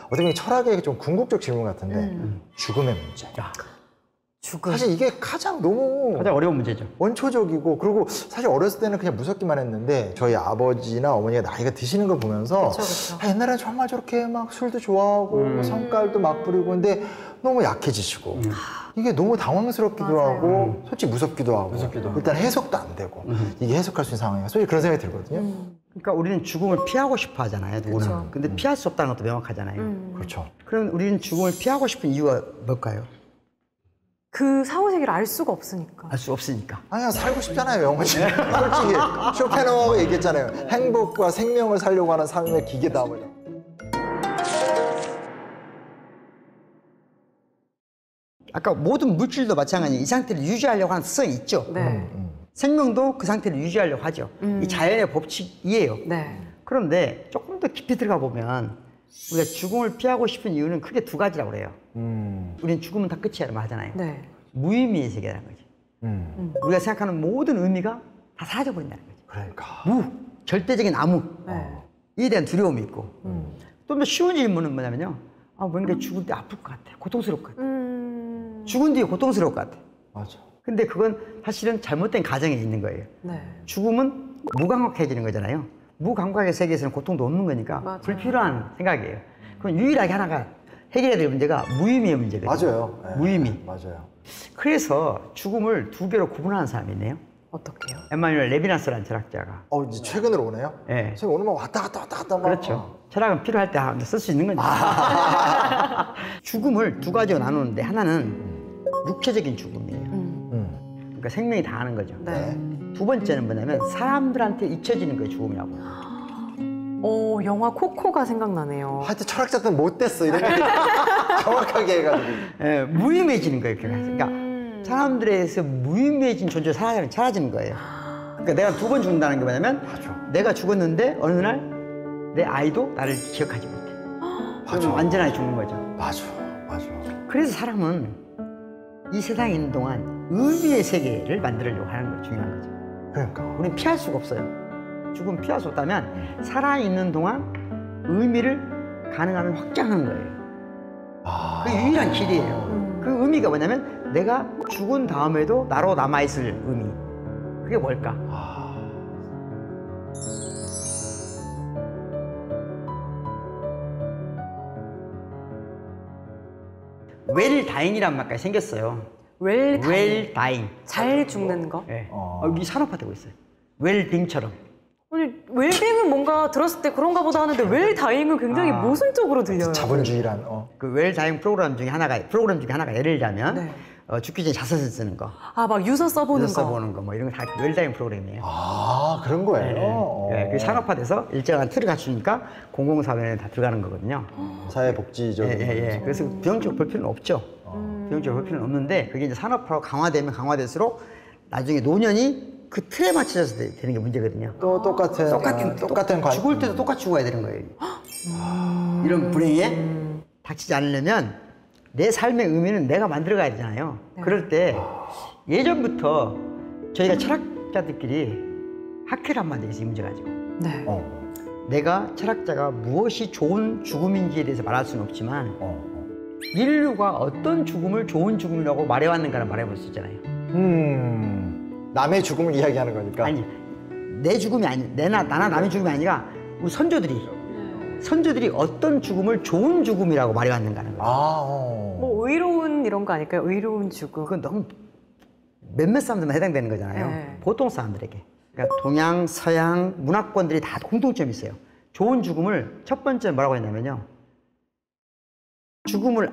어떻게 보면 철학의 좀 궁극적 질문 같은데 죽음의 문제. 사실 이게 가장 너무 가장 어려운 문제죠. 원초적이고 그리고 사실 어렸을 때는 그냥 무섭기만 했는데 저희 아버지나 어머니가 나이가 드시는 걸 보면서 그쵸. 아, 옛날에는 정말 저렇게 막 술도 좋아하고 성깔도 막 부리고 근데 너무 약해지시고 이게 너무 당황스럽기도 맞아요. 하고 솔직히 무섭기도 하고 일단 해석도 안 되고 이게 해석할 수 있는 상황이야. 솔직히 그런 생각이 들거든요. 그러니까 우리는 죽음을 피하고 싶어 하잖아요. 누구는. 근데 피할 수 없다는 것도 명확하잖아요. 그렇죠. 그럼 우리는 죽음을 피하고 싶은 이유가 뭘까요? 그 사후세계를 알 수가 없으니까. 알 수 없으니까. 아니야 살고 싶잖아요 영원히. 솔직히 쇼펜하우어가 얘기했잖아요. 행복과 생명을 살려고 하는 삶의 기계다. 아까 모든 물질도 마찬가지로 이 상태를 유지하려고 하는 특성이 있죠. 네. 생명도 그 상태를 유지하려고 하죠. 이 자연의 법칙이에요. 네. 그런데 조금 더 깊이 들어가 보면 우리가 죽음을 피하고 싶은 이유는 크게 두 가지라고 그래요. 우리는 죽으면 다 끝이라고 하잖아요. 네. 무의미의 세계라는 거지. 우리가 생각하는 모든 의미가 다 사라져버린다는 거지. 그러니까. 절대적인 암흑. 네. 이에 대한 두려움이 있고. 좀 더 쉬운 질문은 뭐냐면요. 아, 뭔가 죽을 때 아플 것 같아. 고통스러울 것 같아. 죽은 뒤에 고통스러울 것 같아. 맞아. 근데 그건 사실은 잘못된 가정에 있는 거예요. 네. 죽음은 무감각해지는 거잖아요. 무감각의 세계에서는 고통도 없는 거니까 맞아요. 불필요한 생각이에요. 그럼 유일하게 하나가 해결해야 될 문제가 무의미의 문제거든요. 맞아요. 네. 무의미. 맞아요. 그래서 죽음을 두 개로 구분하는 사람이 있네요. 어떻게요? 에마뉴엘 레비나스라는 철학자가. 이제 최근으로 오네요? 네. 지금 오늘 막 왔다 갔다 막. 그렇죠. 철학은 필요할 때 쓸 수 있는 거죠. 죽음을 두 가지로 나누는데 하나는 육체적인 죽음이에요. 그러니까 생명이 다하는 거죠. 네. 두 번째는 뭐냐면 사람들한테 잊혀지는 거예요, 죽음이라고. 영화 코코가 생각나네요. 하여튼 철학자들은 못 됐어 이런 얘기 정확하게 해가지고. 예, 무의미해지는 거예요. 그러니까 사람들에서 무의미해진 존재로 사라지는 거예요. 그러니까 내가 두 번 죽는다는 게 뭐냐면 내가 죽었는데 어느 날 내 아이도 나를 기억하지 못해. 그러면 완전하게 죽는 거죠. 맞아. 그래서 사람은 이 세상에 있는 동안 의미의 세계를 만들려고 하는 거 중요한 거죠. 그러니까. 우리는 피할 수가 없어요. 죽음 피할 수 없다면 살아있는 동안 의미를 가능하면 확장하는 거예요. 그게 유일한 길이에요. 그 의미가 뭐냐면 내가 죽은 다음에도 나로 남아있을 의미. 그게 뭘까? 웰다잉이란 말까지 생겼어요. 웰다잉. 웰다잉. 잘 죽는 거? 네. 여기 산업화되고 있어요. 웰빙처럼. 아니, 웰빙은 뭔가 들었을 때 그런가 보다 하는데 웰다잉은 굉장히 모순적으로 들려요. 자본주의란. 그 웰다잉 프로그램 중에 하나가 예를 들자면 네. 죽기 전에 자서전 쓰는 거, 막 유서 써보는 유서 거. 써보는 거, 뭐 이런 거 다 웰다잉 프로그램이에요. 그런 거예요. 네, 그 산업화돼서 일정한 틀을 갖추니까 공공사회에 다 들어가는 거거든요. 사회복지적인. 그래서 비용적으로 볼 필요는 없죠. 비용적으로 볼 필요는 없는데 그게 이제 산업화로 강화되면 강화될수록 나중에 노년이 그 틀에 맞춰져서 되는 게 문제거든요. 또 똑같은 관. 죽을 때도 똑같이 죽어야 되는 거예요. 이런 불행에 닥치지 않으려면 내 삶의 의미는 내가 만들어가야 되잖아요. 그럴 때 예전부터 저희가 철학자들끼리 학회를 한번 해서 이 문제 가지고 네. 내가 철학자가 무엇이 좋은 죽음인지에 대해서 말할 수는 없지만 인류가 어떤 죽음을 좋은 죽음이라고 말해왔는가를 말해볼 수 있잖아요. 남의 죽음을 이야기하는 거니까. 아니 내 죽음이 나나 남의 죽음이 아니라 우리 선조들이 어떤 죽음을 좋은 죽음이라고 말해왔는가는 거예요. 뭐 의로운 이런 거 아닐까요? 의로운 죽음. 그건 너무 몇몇 사람들만 해당되는 거잖아요. 네. 보통 사람들에게. 그러니까 동양, 서양, 문화권들이 다 공통점이 있어요. 좋은 죽음을 첫 번째 뭐라고 했냐면요. 죽음을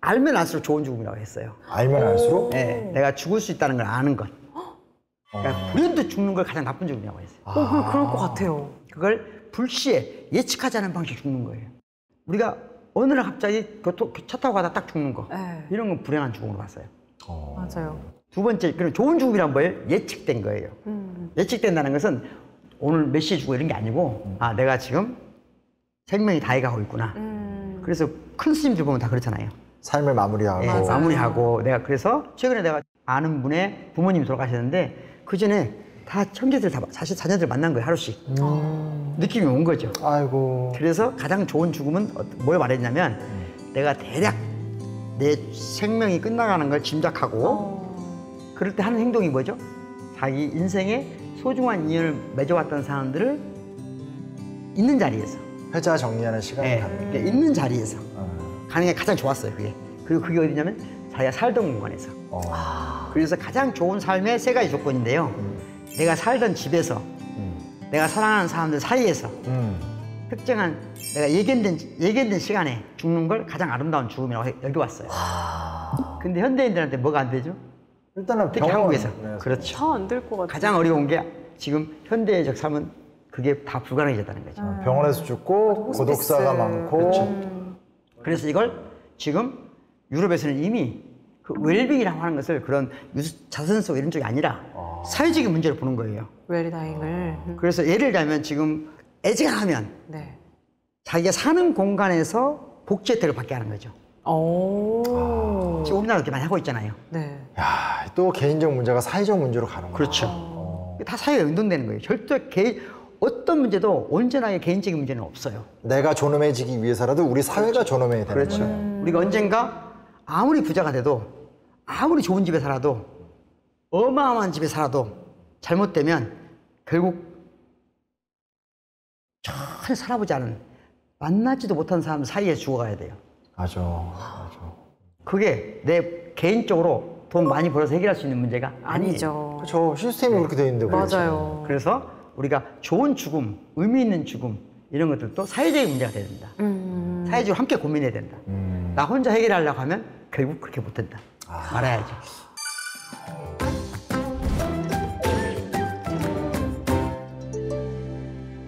알면 알수록 좋은 죽음이라고 했어요. 알면 알수록? 네, 내가 죽을 수 있다는 걸 아는 것. 그러니까 불현듯 죽는 걸 가장 나쁜 죽음이라고 했어요. 그럴 것 같아요. 그걸 불시에 예측하지 않은 방식으로 죽는 거예요. 우리가 어느 날 갑자기 차 타고 가다 딱 죽는 거. 네. 이런 건 불행한 죽음으로 봤어요. 맞아요. 두 번째, 그럼 좋은 죽음이란 뭐예요? 예측된 거예요. 예측된다는 것은 오늘 몇 시에 죽어 이런 게 아니고 내가 지금 생명이 다해가고 있구나. 그래서 큰 스님들 보면 다 그렇잖아요. 삶을 마무리하고. 예, 마무리하고 그래서 최근에 내가 아는 분의 부모님이 돌아가셨는데 그 전에 다 형제들 다 사실 자녀들 만난 거예요, 하루씩. 느낌이 온 거죠. 아이고. 그래서 가장 좋은 죽음은 뭘 말했냐면 내가 대략 내 생명이 끝나가는 걸 짐작하고 그럴 때 하는 행동이 뭐죠? 자기 인생에 소중한 인연을 맺어왔던 사람들을 있는 자리에서 회자 정리하는 시간을 네, 갖는 그러니까 있는 자리에서 가는 게 가장 좋았어요. 그게. 그리고 그게 어디냐면 자기가 살던 공간에서. 그래서 가장 좋은 삶의 세 가지 조건인데요. 내가 살던 집에서, 내가 사랑하는 사람들 사이에서 특정한 내가 예견된 시간에 죽는 걸 가장 아름다운 죽음이라고 여겨왔어요. 근데 현대인들한테 뭐가 안 되죠? 일단은 특히 한국에서. 네. 그렇죠. 다 안 될 것 같아요. 가장 어려운 게 지금 현대적 삶은 그게 다 불가능해졌다는 거죠. 병원에서 죽고 고독사가 많고 그렇죠. 그래서 이걸 지금 유럽에서는 이미 그 웰빙이라고 하는 것을 그런 자선성 이런 쪽이 아니라 사회적인 문제로 보는 거예요. 웰다잉을. 그래서 예를 들면 지금 애지간하면 네. 자기가 사는 공간에서 복지 혜택을 받게 하는 거죠. 오. 지금 우리나라 그렇게 많이 하고 있잖아요. 네. 야, 또 개인적 문제가 사회적 문제로 가는 거야. 그렇죠. 다 사회가 연동되는 거예요. 절대 어떤 문제도 온전하게 개인적인 문제는 없어요. 내가 존엄해지기 위해서라도 우리 사회가 존엄해야 되는 그렇죠. 거예요. 우리가 언젠가 아무리 부자가 돼도 아무리 좋은 집에 살아도 어마어마한 집에 살아도 잘못되면 결국 전혀 살아보지 않은 만나지도 못한 사람 사이에 죽어가야 돼요. 맞아. 그게 내 개인적으로 돈 많이 벌어서 해결할 수 있는 문제가 아니에요. 아니죠. 그렇죠. 시스템이 그렇게 돼 있는데. 그렇죠. 맞아요. 그래서 우리가 좋은 죽음, 의미 있는 죽음 이런 것들도 사회적인 문제가 돼야 된다. 사회적으로 함께 고민해야 된다. 나 혼자 해결하려고 하면 결국 그렇게 못된다. 말아야죠.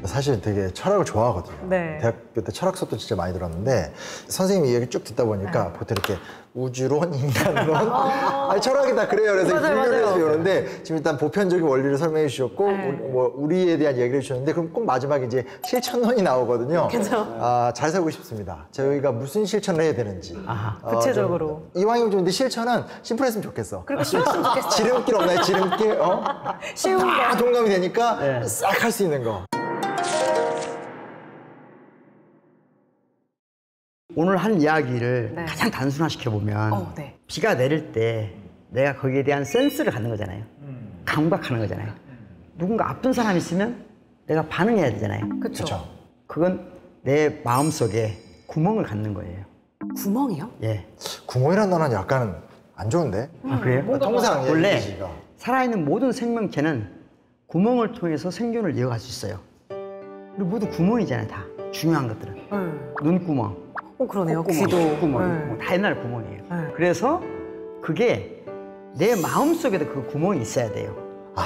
사실 되게 철학을 좋아하거든요. 네. 대학교 때 철학 수업도 진짜 많이 들었는데 선생님 이야기 쭉 듣다 보니까 보통 이렇게 우주론, 인간론, 아니 철학이 다 그래요. 그래서 분류해서 배우는데 지금 일단 보편적인 원리를 설명해 주셨고 뭐 우리에 대한 얘기를 해주셨는데 그럼 꼭 마지막에 이제 실천론이 나오거든요. 그죠. 잘 살고 싶습니다. 저희가 무슨 실천을 해야 되는지. 구체적으로. 좀 이왕이면 좀 근데 실천은 심플했으면 좋겠어. 그리고 쉬웠으면 좋겠어요. 지름길 없나요? 지름길? 쉬운 거. 다 동감이 되니까 싹 할 수 있는 거. 오늘 한 이야기를 네. 가장 단순화시켜보면 네. 비가 내릴 때 내가 거기에 대한 센스를 갖는 거잖아요. 감각하는 거잖아요. 누군가 아픈 사람이 있으면 내가 반응해야 되잖아요. 그렇죠. 그건 내 마음속에 구멍을 갖는 거예요. 구멍이요? 예. 구멍이라는 단어는 약간 안 좋은데? 아, 그래요? 통상 원래 얘기가. 살아있는 모든 생명체는 구멍을 통해서 생존을 이어갈 수 있어요. 우리 모두 구멍이잖아요, 다. 중요한 것들은. 눈구멍, 그러네요. 콧구멍, 귀도. 콧구멍, 네. 다 옛날 구멍이에요. 네. 그래서 그게 내 마음속에도 그 구멍이 있어야 돼요.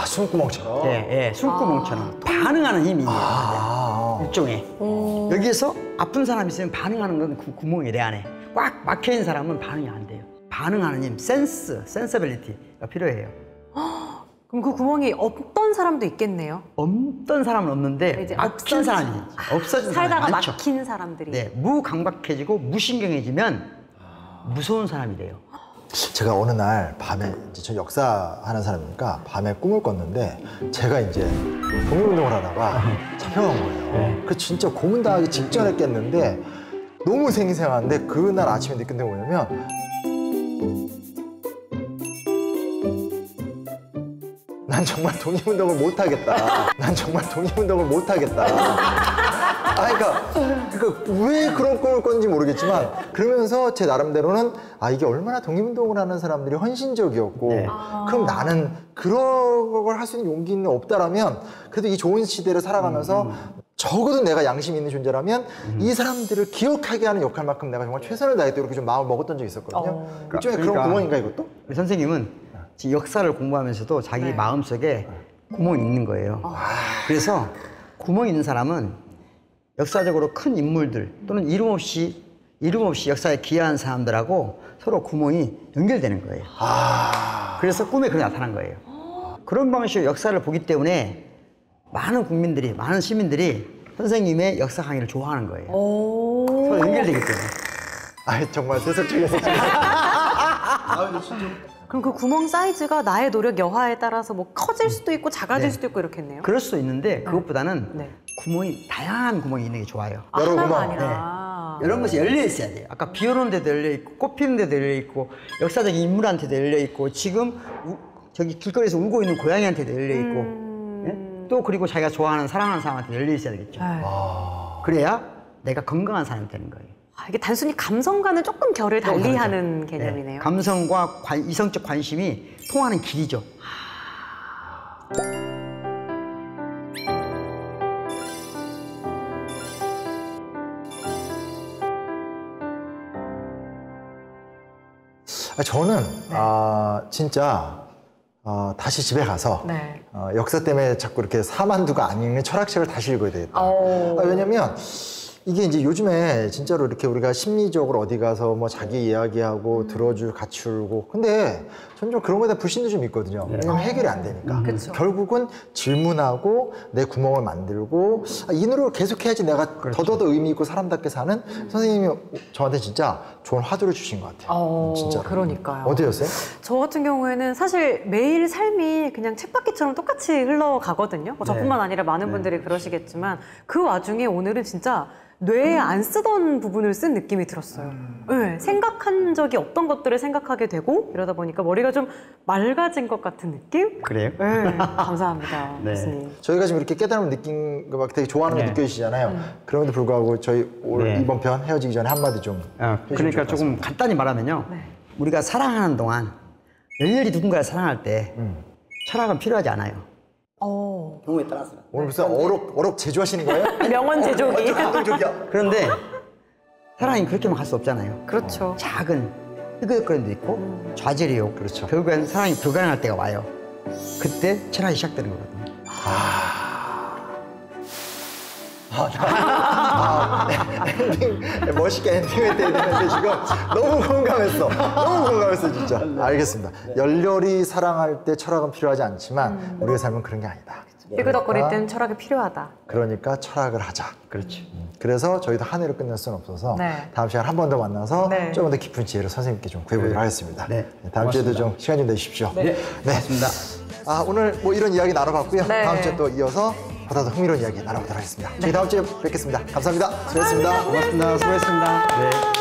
숨구멍처럼. 예, 숨구멍처럼 반응하는 힘이 있는 일종의. 여기에서 아픈 사람이 있으면 반응하는 건 그 구멍이 내 안에. 꽉 막혀 있는 사람은 반응이 안 돼요. 반응하는 힘, 센서빌리티가 필요해요. 그럼 그 구멍이 없던 사람도 있겠네요. 없던 사람은 없는데 이제 막힌 사람이 없어진 사람이 살다가 많죠. 막힌 사람들이. 네, 무감각해지고 무신경해지면 무서운 사람이 돼요. 제가 어느 날 밤에 이제 저 역사하는 사람이니까 밤에 꿈을 꿨는데 제가 이제 독립운동을 하다가 잡혀간 거예요. 그 진짜 고문 당하기 직전에 깼는데 너무 생생한데 그날 아침에 느낀 게 뭐냐면 난 정말 독립운동을 못하겠다. 난 정말 독립운동을 못하겠다. 그러니까 왜 그런 꿈을 꿨는지 모르겠지만 그러면서 제 나름대로는 이게 얼마나 독립운동을 하는 사람들이 헌신적이었고 그럼 나는 그런 걸 할 수 있는 용기는 없다라면 그래도 이 좋은 시대를 살아가면서 적어도 내가 양심 있는 존재라면 이 사람들을 기억하게 하는 역할만큼 내가 정말 최선을 다했다 이렇게 좀 마음을 먹었던 적이 있었거든요. 일종의 그런 구멍인가 이것도? 우리 선생님은 지금 역사를 공부하면서도 자기 마음속에 구멍이 있는 거예요. 그래서 구멍이 있는 사람은 역사적으로 큰 인물들 또는 이름 없이 역사에 기여한 사람들하고 서로 구멍이 연결되는 거예요. 그래서 꿈에 그렇게 나타난 거예요. 그런 방식으로 역사를 보기 때문에 많은 국민들이, 많은 시민들이 선생님의 역사 강의를 좋아하는 거예요. 서로 연결되기 때문에. 정말 세속적이어서 그럼 그 구멍 사이즈가 나의 노력 여하에 따라서 뭐 커질 수도 있고 작아질 수도 있고 이렇겠네요. 그럴 수도 있는데 그것보다는 구멍이 다양한 구멍이 있는 게 좋아요. 여러 하나가 구멍. 아니라. 이런 것이 열려 있어야 돼요. 아까 비 오는 데도 열려 있고 꽃 피는 데도 열려 있고 역사적인 인물한테도 열려 있고 지금 저기 길거리에서 울고 있는 고양이한테도 열려 있고 예? 또 그리고 자기가 좋아하는 사랑하는 사람한테 열려 있어야 되겠죠. 그래야 내가 건강한 사람이 되는 거예요. 이게 단순히 감성과는 조금 결을 달리하는 개념이네요. 네. 감성과 이성적 관심이 통하는 길이죠. 저는 진짜 다시 집에 가서 네. 역사 때문에 자꾸 이렇게 사만두가 안 읽는 철학책을 다시 읽어야 되겠다. 왜냐면 이게 이제 요즘에 진짜로 이렇게 우리가 심리적으로 어디 가서 뭐 자기 이야기하고 들어줄 같이 울고 근데 저는 좀 그런 거에 대한 불신도 좀 있거든요. 왜냐면 해결이 안 되니까. 결국은 질문하고 내 구멍을 만들고 이 노력을 계속해야지 내가 더더더 의미 있고 사람답게 사는 선생님이 저한테 진짜 좋은 화두를 주신 것 같아요. 진짜. 그러니까요. 어떠셨어요? 저 같은 경우에는 사실 매일 삶이 그냥 책받기처럼 똑같이 흘러가거든요. 뭐 저뿐만 아니라 많은 분들이 그러시겠지만 그 와중에 오늘은 진짜 뇌에 안 쓰던 부분을 쓴 느낌이 들었어요. 네, 생각한 적이 없던 것들을 생각하게 되고 이러다 보니까 머리가 좀 맑아진 것 같은 느낌? 그래요? 네, 감사합니다. 네. 교수님. 저희가 지금 이렇게 깨달음을 느낀 거 막 되게 좋아하는 거 느껴지시잖아요. 그럼에도 불구하고 저희 이번 편 헤어지기 전에 한마디 좀 그러니까 조금 간단히 말하면요. 우리가 사랑하는 동안 열렬히 누군가를 사랑할 때 철학은 필요하지 않아요. 경우에 따라서. 오늘 무슨 어록 제조하시는 거예요? 명언 제조기. 감동적이야. 그런데 사랑이 그렇게만 갈 수 없잖아요. 그렇죠. 작은 흐뭇거림도 있고 좌절이 오고 그렇죠. 결국엔 사랑이 불가능할 때가 와요. 그때 철학이 시작되는 거거든요. 멋있게 엔딩을 해야 되는데 지금 너무 공감했어. 너무 공감했어 진짜. 알겠습니다. 열렬히 사랑할 때 철학은 필요하지 않지만 우리의 삶은 그런 게 아니다. 삐그덕거릴 때는 철학이 필요하다. 그러니까 철학을 하자. 그렇지. 그래서 저희도 한 해로 끝낼 수는 없어서 네. 다음 시간 한 번 더 만나서 네. 조금 더 깊은 지혜를 선생님께 좀 구해보도록 하겠습니다. 네. 다음 주에도 좀 시간 좀 내주십시오. 네. 고맙습니다. 오늘 뭐 이런 이야기 나눠봤고요. 네. 다음 주에 또 이어서 보다 더 흥미로운 이야기 나눠보도록 하겠습니다. 저희 다음 주에 뵙겠습니다. 감사합니다. 수고했습니다. 고맙습니다. 수고했습니다. 네.